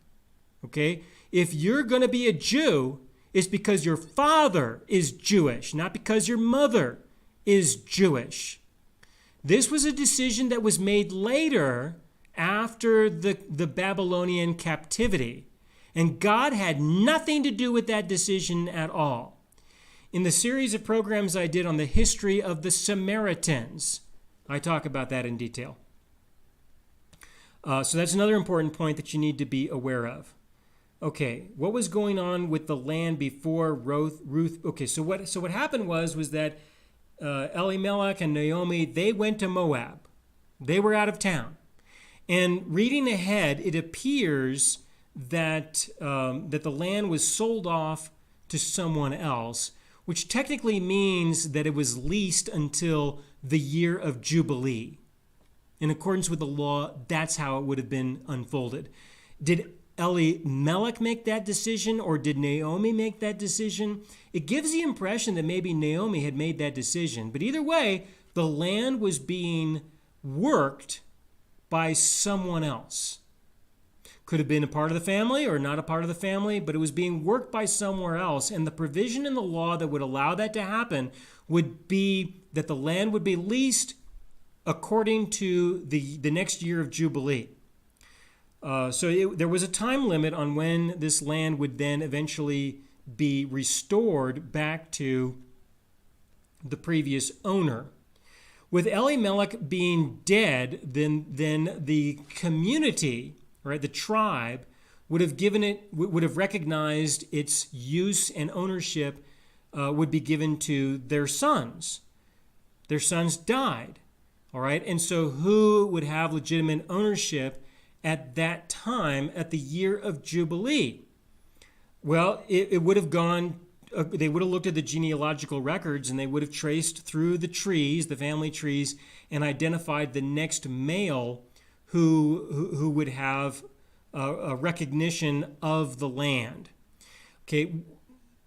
okay? If you're going to be a Jew, it's because your father is Jewish, not because your mother is Jewish. This was a decision that was made later after the Babylonian captivity, and God had nothing to do with that decision at all. In the series of programs I did on the history of the Samaritans, I talk about that in detail. So that's another important point that you need to be aware of. Okay, what was going on with the land before Ruth? Okay, so what happened was that Elimelech and Naomi, they went to Moab. They were out of town. And reading ahead, it appears that the land was sold off to someone else, which technically means that it was leased until the year of Jubilee. In accordance with the law, that's how it would have been unfolded. Did Elimelech make that decision, or did Naomi make that decision? It gives the impression that maybe Naomi had made that decision. But either way, the land was being worked by someone else. Could have been a part of the family or not a part of the family, but it was being worked by somewhere else. And the provision in the law that would allow that to happen would be that the land would be leased according to the next year of Jubilee. There was a time limit on when this land would then eventually be restored back to the previous owner. With Elimelech being dead, then the community, right, the tribe, would have recognized its use and ownership would be given to their sons. Their sons died, all right, and so who would have legitimate ownership at that time, at the year of Jubilee? Well, it would have gone looked at the genealogical records, and they would have traced through the trees, the family trees, and identified the next male who would have a recognition of the land. Okay,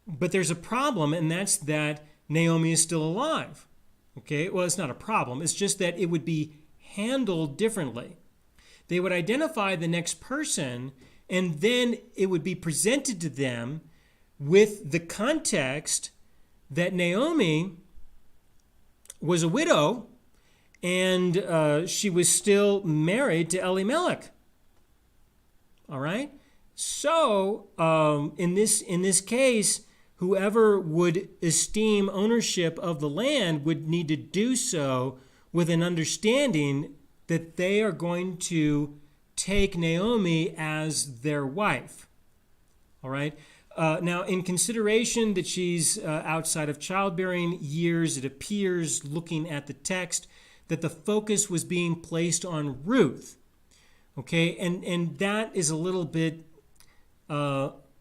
but there's a problem, and that's that Naomi is still alive. Okay, well, it's not a problem. It's just that it would be handled differently. They would identify the next person, and then it would be presented to them with the context that Naomi was a widow and she was still married to Elimelech. All right? So in this case, whoever would esteem ownership of the land would need to do so with an understanding that they are going to take Naomi as their wife. All right? Now, in consideration that she's outside of childbearing years, it appears, looking at the text, that the focus was being placed on Ruth. Okay? And that is a little bit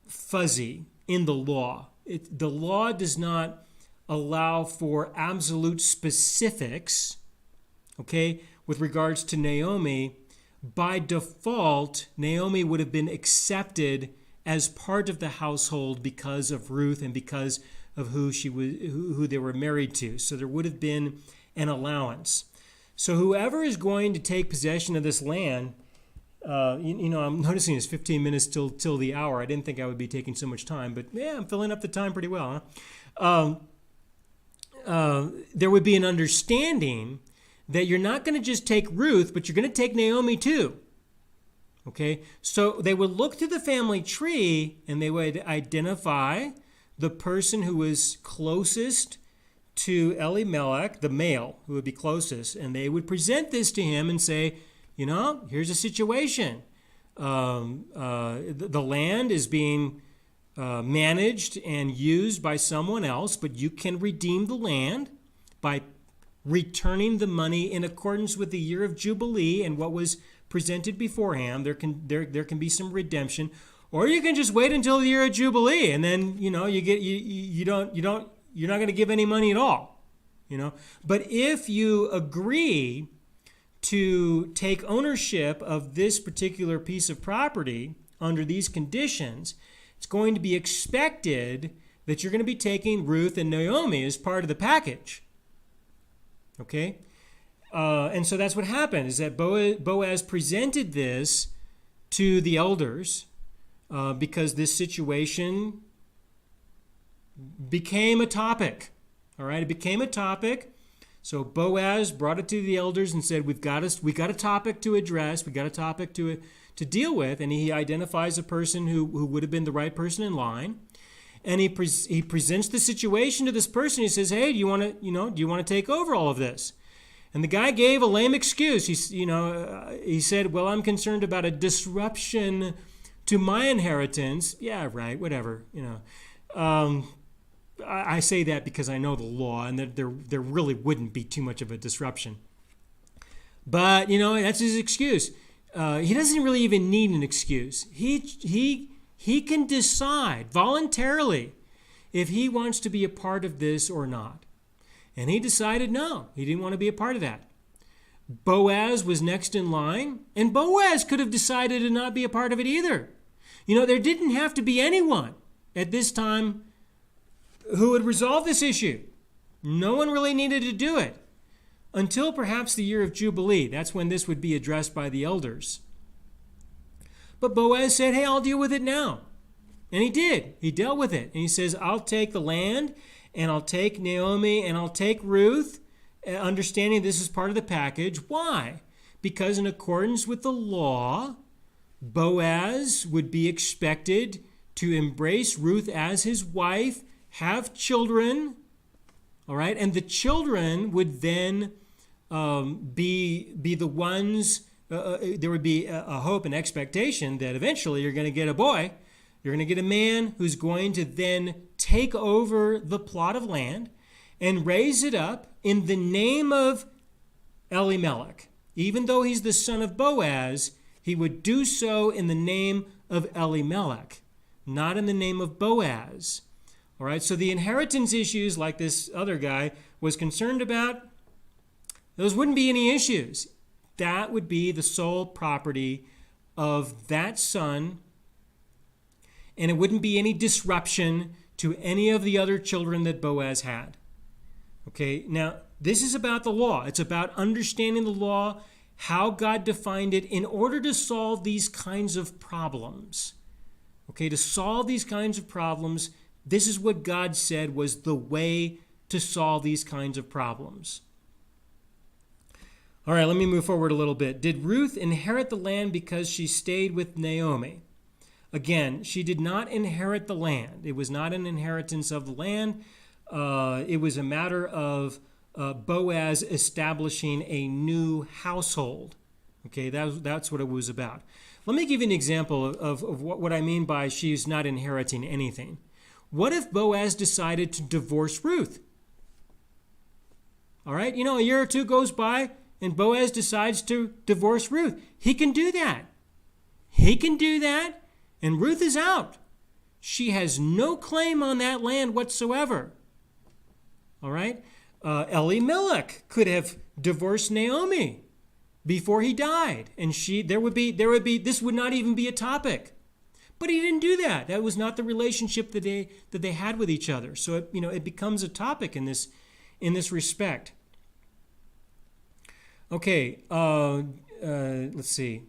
fuzzy in the law. The law does not allow for absolute specifics, okay, with regards to Naomi. By default, Naomi would have been accepted as part of the household because of Ruth and because of who they were married to. So there would have been an allowance. So whoever is going to take possession of this land, I'm noticing it's 15 minutes till the hour. I didn't think I would be taking so much time, but yeah, I'm filling up the time pretty well. There would be an understanding that you're not going to just take Ruth, but you're going to take Naomi too. Okay, so they would look to the family tree and they would identify the person who was closest to Elimelech, the male who would be closest, and they would present this to him and say, here's a situation. The land is being managed and used by someone else, but you can redeem the land by returning the money in accordance with the year of Jubilee and what was presented beforehand. There can be some redemption, or you can just wait until the year of Jubilee, and then you're not going to give any money at all. But if you agree to take ownership of this particular piece of property under these conditions, it's going to be expected that you're going to be taking Ruth and Naomi as part of the package. Okay? And so that's what happened, is that Boaz presented this to the elders because this situation became a topic. All right? It became a topic. So Boaz brought it to the elders and said, we got a topic to address, we got a topic to deal with, and he identifies a person who would have been the right person in line, and he presents the situation to this person. He says, "Hey, do you want to take over all of this?" And the guy gave a lame excuse. He said, "Well, I'm concerned about a disruption to my inheritance." Yeah, right, whatever. I say that because I know the law, and that there really wouldn't be too much of a disruption. But that's his excuse. He doesn't really even need an excuse. He can decide voluntarily if he wants to be a part of this or not. And he decided no, he didn't want to be a part of that. Boaz was next in line, and Boaz could have decided to not be a part of it either. There didn't have to be anyone at this time who would resolve this issue. No one really needed to do it until perhaps the year of Jubilee. That's when this would be addressed by the elders. But Boaz said, "Hey, I'll deal with it now." And he did. He dealt with it. And he says, "I'll take the land, and I'll take Naomi, and I'll take Ruth," understanding this is part of the package. Why? Because in accordance with the law, Boaz would be expected to embrace Ruth as his wife, have children, all right? And the children would then be the ones, there would be a hope and expectation that eventually you're going to get a boy. You're going to get a man who's going to then take over the plot of land and raise it up in the name of Elimelech. Even though he's the son of Boaz, he would do so in the name of Elimelech, not in the name of Boaz. All right, so the inheritance issues like this other guy was concerned about, those wouldn't be any issues. That would be the sole property of that son, and it wouldn't be any disruption to any of the other children that Boaz had. Okay, now this is about the law. It's about understanding the law, how God defined it in order to solve these kinds of problems. Okay, to solve these kinds of problems, this is what God said was the way to solve these kinds of problems. All right, let me move forward a little bit. Did Ruth inherit the land because she stayed with Naomi? Again, she did not inherit the land. It was not an inheritance of the land. It was a matter of Boaz establishing a new household. Okay, that's what it was about. Let me give you an example of what I mean by she's not inheriting anything. What if Boaz decided to divorce Ruth? All right, a year or two goes by and Boaz decides to divorce Ruth. He can do that. He can do that, and Ruth is out. She has no claim on that land whatsoever. All right? Elimelech could have divorced Naomi before he died, and this would not even be a topic. But he didn't do that. That was not the relationship that they had with each other. So it becomes a topic in this respect. Okay, let's see.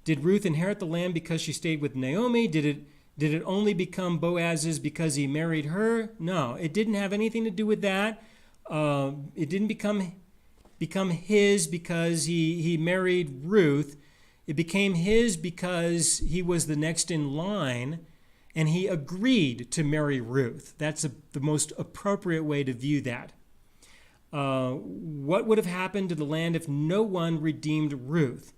Did Ruth inherit the land because she stayed with Naomi? Did it only become Boaz's because he married her? No, it didn't have anything to do with that. It didn't become his because he married Ruth. It became his because he was the next in line, and he agreed to marry Ruth. That's the most appropriate way to view that. What would have happened to the land if no one redeemed Ruth?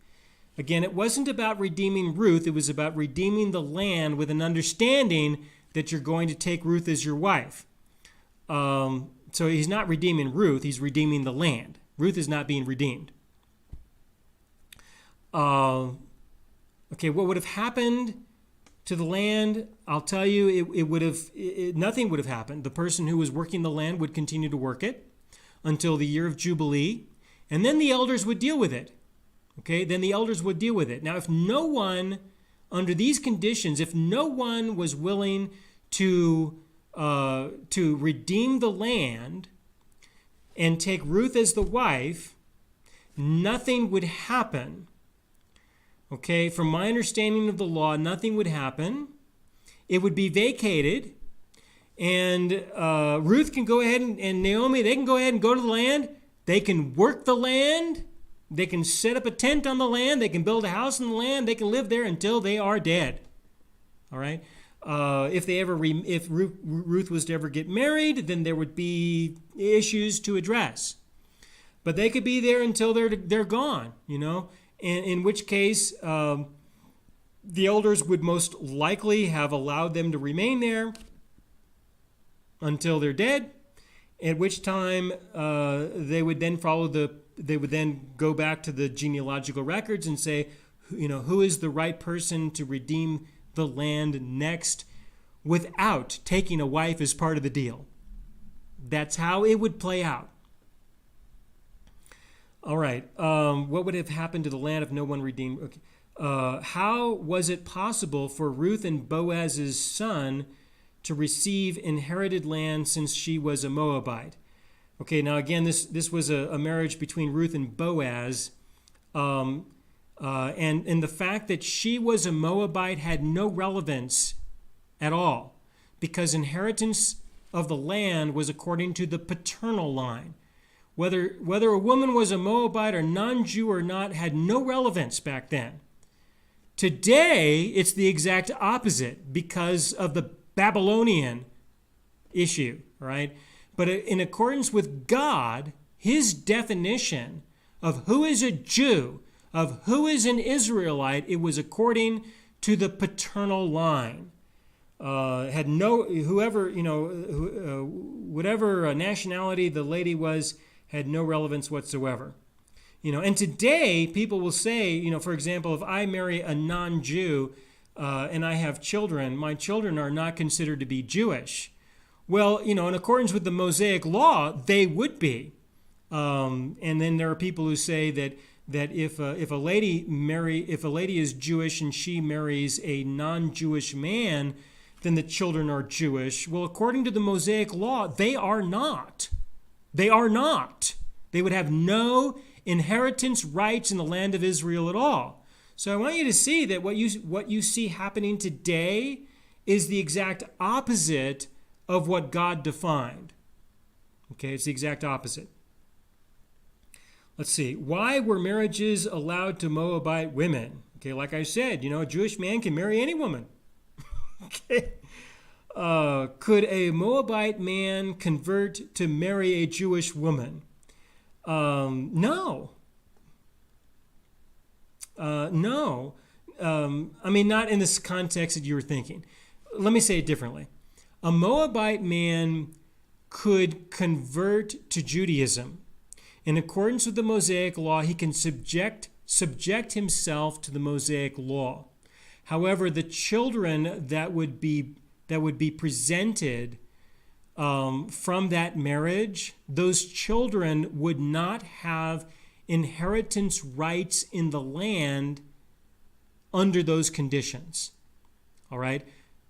Again, it wasn't about redeeming Ruth. It was about redeeming the land with an understanding that you're going to take Ruth as your wife. So he's not redeeming Ruth. He's redeeming the land. Ruth is not being redeemed. Okay, what would have happened to the land? I'll tell you, nothing would have happened. The person who was working the land would continue to work it until the year of Jubilee, and then the elders would deal with it. Okay, then the elders would deal with it. Now, if no one, under these conditions, if no one was willing to redeem the land and take Ruth as the wife, nothing would happen. Okay, from my understanding of the law, nothing would happen. It would be vacated, and Ruth can go ahead and Naomi, they can go ahead and go to the land. They can work the land. They can set up a tent on the land. They can build a house on the land. They can live there until they are dead. All right. If Ruth was to ever get married, then there would be issues to address. But they could be there until they're gone. And in which case, the elders would most likely have allowed them to remain there until they're dead. At which time they would then go back to the genealogical records and say, who is the right person to redeem the land next without taking a wife as part of the deal. That's how it would play out. All right. What would have happened to the land if no one redeemed? Okay. How was it possible for Ruth and Boaz's son to receive inherited land since she was a Moabite? Okay, now again, this was a marriage between Ruth and Boaz, and the fact that she was a Moabite had no relevance at all, because inheritance of the land was according to the paternal line. Whether a woman was a Moabite or non-Jew or not had no relevance back then. Today, it's the exact opposite because of the Babylonian issue, right? But in accordance with God, his definition of who is a Jew, of who is an Israelite, it was according to the paternal line. Whatever nationality the lady was, had no relevance whatsoever. And today people will say, for example, if I marry a non-Jew and I have children, my children are not considered to be Jewish. Well, in accordance with the Mosaic law, they would be. And then there are people who say that if a lady is Jewish and she marries a non-Jewish man, then the children are Jewish. Well, according to the Mosaic law, they are not. They are not. They would have no inheritance rights in the land of Israel at all. So I want you to see that what you see happening today is the exact opposite of what God defined. Okay, it's the exact opposite. Let's see. Why were marriages allowed to Moabite women? Okay, like I said, a Jewish man can marry any woman. Okay. Could a Moabite man convert to marry a Jewish woman? No. No. Not in this context that you were thinking. Let me say it differently. A Moabite man could convert to Judaism. In accordance with the Mosaic law, he can subject himself to the Mosaic law. However, the children that would be presented from that marriage, those children would not have inheritance rights in the land under those conditions. All right?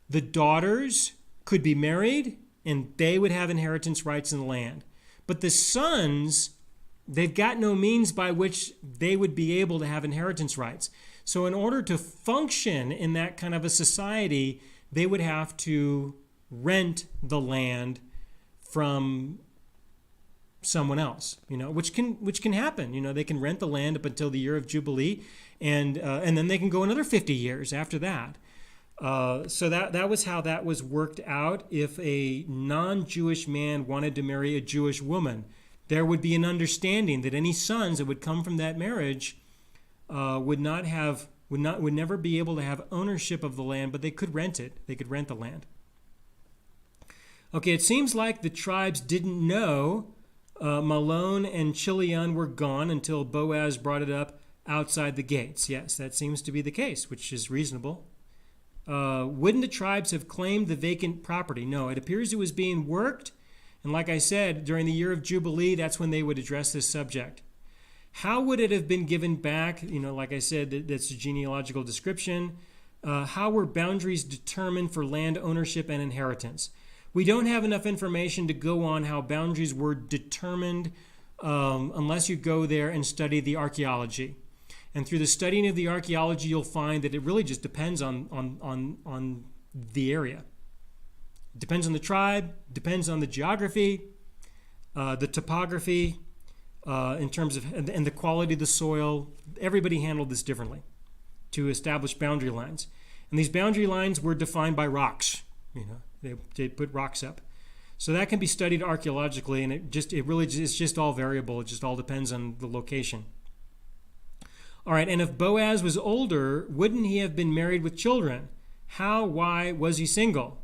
The daughters could be married and they would have inheritance rights in the land. But the sons, they've got no means by which they would be able to have inheritance rights. So in order to function in that kind of a society, they would have to rent the land from someone else, which can happen. They can rent the land up until the year of Jubilee, and then they can go another 50 years after that. So that was how that was worked out. If a non-Jewish man wanted to marry a Jewish woman, there would be an understanding that any sons that would come from that marriage would never be able to have ownership of the land, but they could rent it. They could rent the land. Okay, it seems like the tribes didn't know Malone and Chilion were gone until Boaz brought it up outside the gates. Yes, that seems to be the case, which is reasonable. Wouldn't the tribes have claimed the vacant property? No, it appears it was being worked. And like I said, during the year of Jubilee, that's when they would address this subject. How would it have been given back? Like I said, that's a genealogical description. How were boundaries determined for land ownership and inheritance? We don't have enough information to go on how boundaries were determined unless you go there and study the archaeology. And through the studying of the archaeology, you'll find that it really just depends on the area. It depends on the tribe, depends on the geography, the topography, in terms of, and the quality of the soil. Everybody handled this differently to establish boundary lines. And these boundary lines were defined by rocks. They put rocks up. So that can be studied archaeologically, and it's just all variable. It just all depends on the location. All right, and if Boaz was older, wouldn't he have been married with children? Why was he single?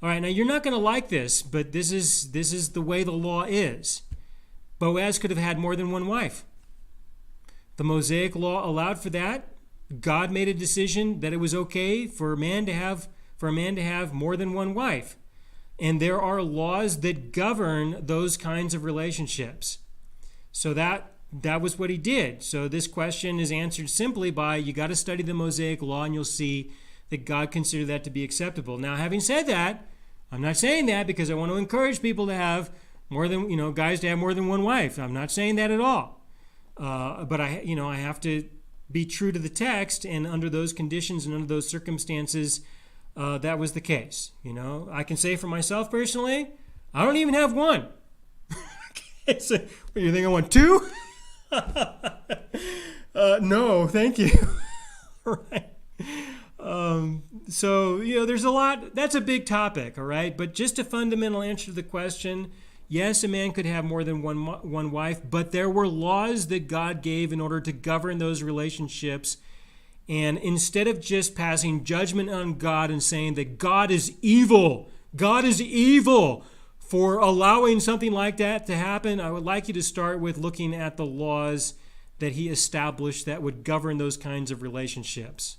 All right, now you're not going to like this, but this is the way the law is. Boaz could have had more than one wife. The Mosaic law allowed for that. God made a decision that it was okay for a man to have more than one wife. And there are laws that govern those kinds of relationships. So that was what he did. So this question is answered simply by, you got to study the Mosaic law and you'll see that God considered that to be acceptable. Now, having said that, I'm not saying that because I want to encourage people to have more than, guys to have more than one wife. I'm not saying that at all. But I have to be true to the text, and under those conditions and under those circumstances, that was the case. I can say for myself personally, I don't even have one. Okay, so you think I want two? No, thank you. Right. So, there's a lot. That's a big topic, all right? But just a fundamental answer to the question, yes, a man could have more than one wife, but there were laws that God gave in order to govern those relationships. And instead of just passing judgment on God and saying that God is evil for allowing something like that to happen, I would like you to start with looking at the laws that he established that would govern those kinds of relationships.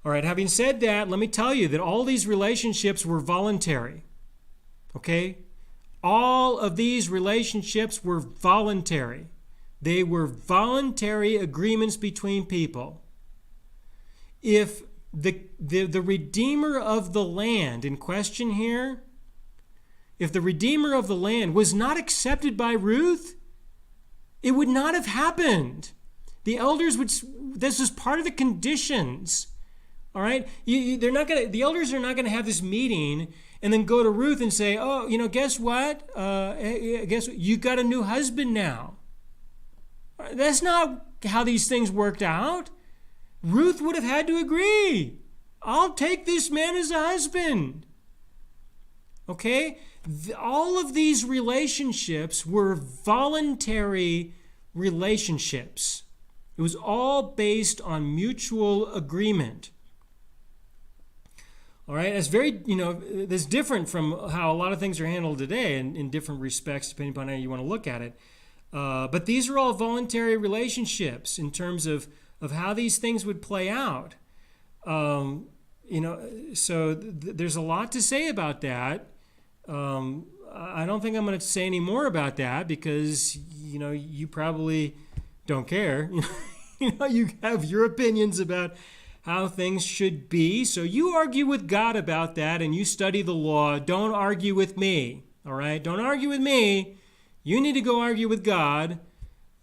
All right, having said that, let me tell you that all these relationships were voluntary. Okay? All of these relationships were voluntary. They were voluntary agreements between people. If the Redeemer of the land in question here, if the Redeemer of the land was not accepted by Ruth, it would not have happened. The elders would, this is part of the conditions. All right? The elders are not going to have this meeting and then go to Ruth and say, oh, guess what? Guess what? You got a new husband now. That's not how these things worked out. Ruth would have had to agree. I'll take this man as a husband. Okay? All of these relationships were voluntary relationships. It was all based on mutual agreement. All right? That's very, that's different from how a lot of things are handled today in different respects, depending upon how you want to look at it. But these are all voluntary relationships in terms of how these things would play out. So there's a lot to say about that. I don't think I'm going to say any more about that because, you probably don't care. You have your opinions about how things should be. So you argue with God about that and you study the law. Don't argue with me. All right? Don't argue with me. You need to go argue with God.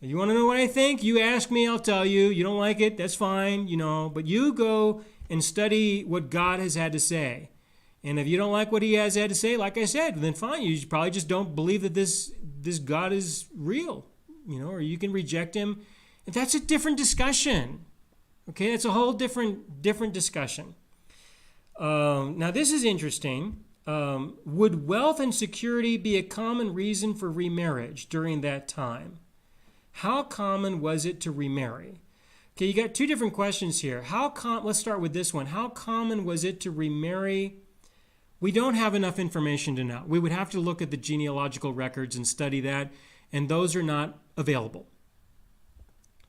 You want to know what I think? You ask me, I'll tell you. You don't like it? That's fine, But you go and study what God has had to say. And if you don't like what he has had to say, like I said, then fine. You probably just don't believe that this God is real, or you can reject him. And that's a different discussion. Okay, that's a whole different discussion. Now, this is interesting. Would wealth and security be a common reason for remarriage during that time? How common was it to remarry? Okay, you got two different questions here. Let's start with this one. How common was it to remarry? We don't have enough information to know. We would have to look at the genealogical records and study that, and those are not available.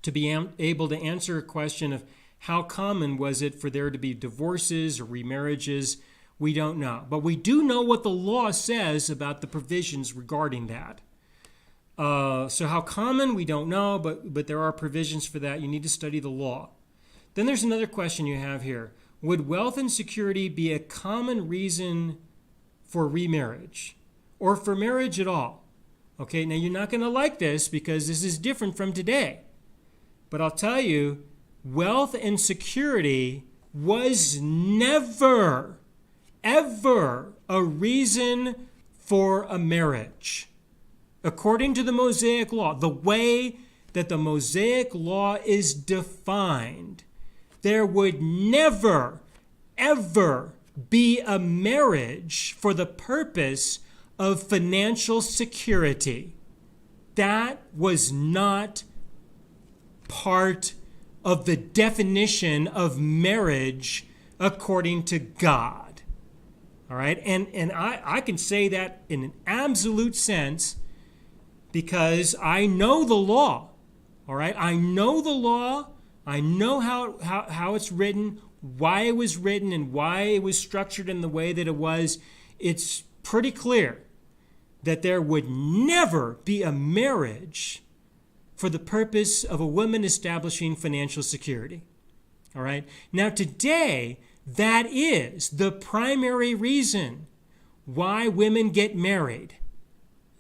To be able to answer a question of how common was it for there to be divorces or remarriages, we don't know. But we do know what the law says about the provisions regarding that. So how common, we don't know, but there are provisions for that. You need to study the law. Then there's another question you have here. Would wealth and security be a common reason for remarriage or for marriage at all? Okay, now you're not going to like this because this is different from today. But I'll tell you, wealth and security was never, ever a reason for a marriage. According to the Mosaic Law, the way that the Mosaic Law is defined, there would never, ever be a marriage for the purpose of financial security. That was not part of the definition of marriage according to God. All right? And I can say that in an absolute sense because I know the law. All right? I know the law. I know how it's written, why it was written, and why it was structured in the way that it was. It's pretty clear that there would never be a marriage for the purpose of a woman establishing financial security. All right? Now, today, that is the primary reason why women get married.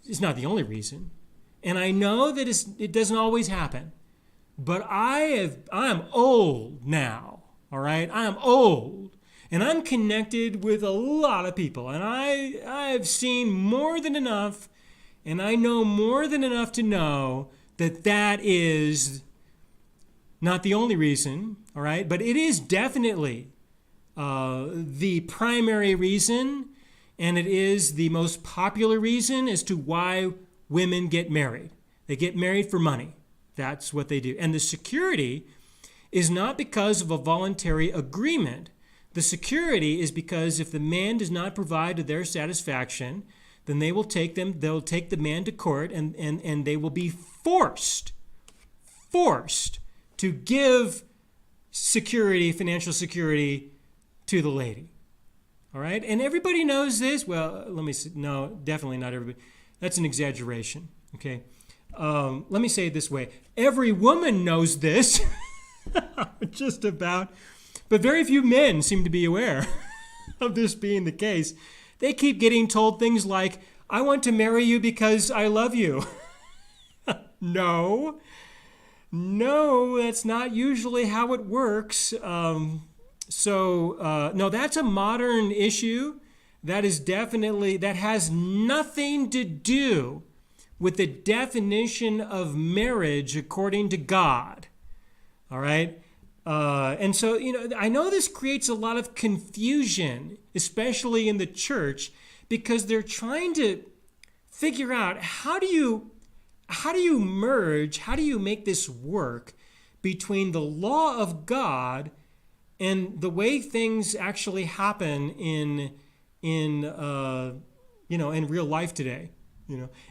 It's not the only reason. And I know that it doesn't always happen. But I'm old now, all right? I'm old, and I'm connected with a lot of people, and I've seen more than enough, and I know more than enough to know that is not the only reason, all right? But it is definitely the primary reason, and it is the most popular reason as to why women get married. They get married for money. That's what they do. And the security is not because of a voluntary agreement. The security is because if the man does not provide to their satisfaction, then they'll take the man to court and they will be forced to give security, financial security to the lady. All right? And everybody knows this. Well, let me see. No, definitely not everybody. That's an exaggeration. Okay? Let me say it this way. Every woman knows this. Just about. But very few men seem to be aware of this being the case. They keep getting told things like, I want to marry you because I love you. No, that's not usually how it works. No, that's a modern issue. That has nothing to do with the definition of marriage according to God. All right? And so, I know this creates a lot of confusion, especially in the church, because they're trying to figure out how do you make this work between the law of God and the way things actually happen in real life today,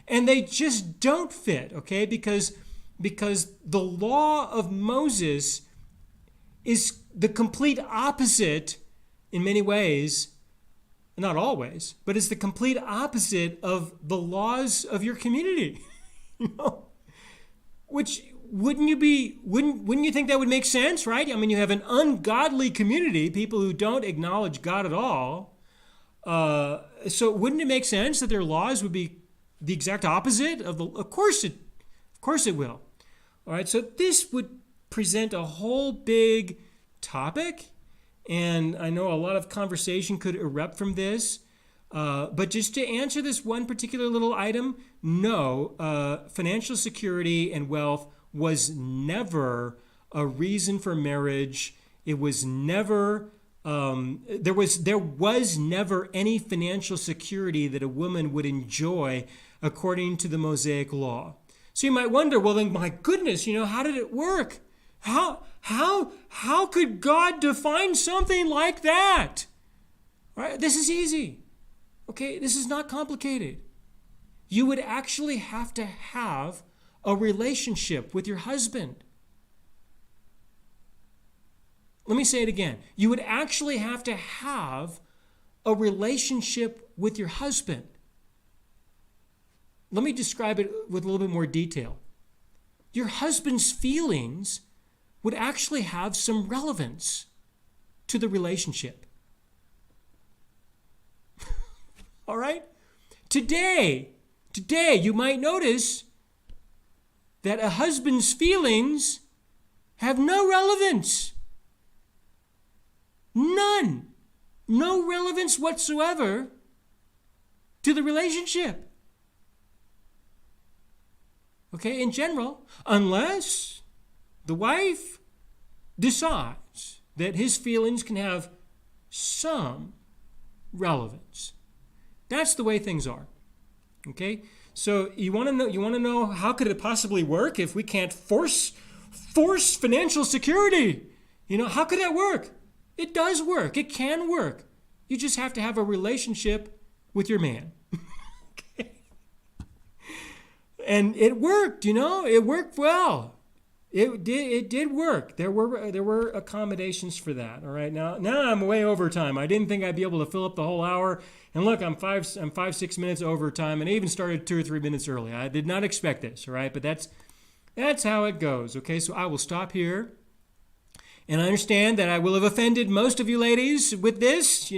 and they just don't fit, okay? Because the law of Moses is the complete opposite in many ways, not always, but it's the complete opposite of the laws of your community. Which wouldn't you think that would make sense, right? I mean, you have an ungodly community, people who don't acknowledge God at all. So wouldn't it make sense that their laws would be the exact opposite of the? Of course it will. All right. So this would present a whole big topic, and I know a lot of conversation could erupt from this. But just to answer this one particular little item, no, financial security and wealth was never a reason for marriage. It was never, there was never any financial security that a woman would enjoy according to the Mosaic law. So you might wonder, well then, my goodness, how did it work? How could God define something like that? Right? This is easy. Okay, this is not complicated. You would actually have to have a relationship with your husband. Let me say it again. You would actually have to have a relationship with your husband. Let me describe it with a little bit more detail. Your husband's feelings would actually have some relevance to the relationship. All right? Today, you might notice that a husband's feelings have no relevance. None. No relevance whatsoever to the relationship. Okay, in general, unless the wife decides that his feelings can have some relevance. That's the way things are. Okay? So you want to know how could it possibly work if we can't force financial security? How could that work? It does work. It can work. You just have to have a relationship with your man. Okay? And it worked, it worked well. It did work. There were accommodations for that. All right. Now I'm way over time. I didn't think I'd be able to fill up the whole hour. And look, I'm 5-6 minutes over time, and I even started 2 or 3 minutes early. I did not expect this. All right, but that's how it goes. Okay, so I will stop here. And I understand that I will have offended most of you ladies with this,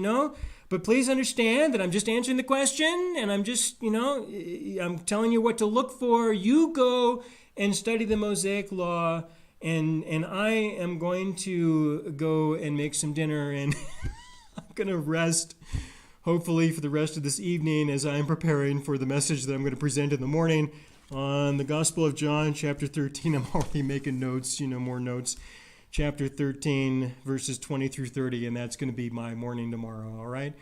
but please understand that I'm just answering the question, and I'm just, I'm telling you what to look for. You go and study the Mosaic law, and I am going to go and make some dinner, and I'm going to rest, hopefully, for the rest of this evening as I'm preparing for the message that I'm going to present in the morning on the Gospel of John, chapter 13. I'm already making notes, more notes. Chapter 13, verses 20 through 30, and that's going to be my morning tomorrow, all right?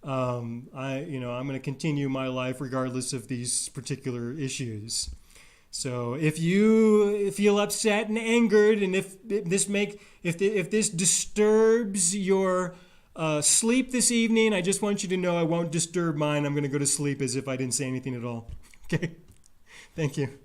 I'm going to continue my life regardless of these particular issues. So if you feel upset and angered, and if this disturbs your sleep this evening, I just want you to know I won't disturb mine. I'm going to go to sleep as if I didn't say anything at all. Okay? Thank you.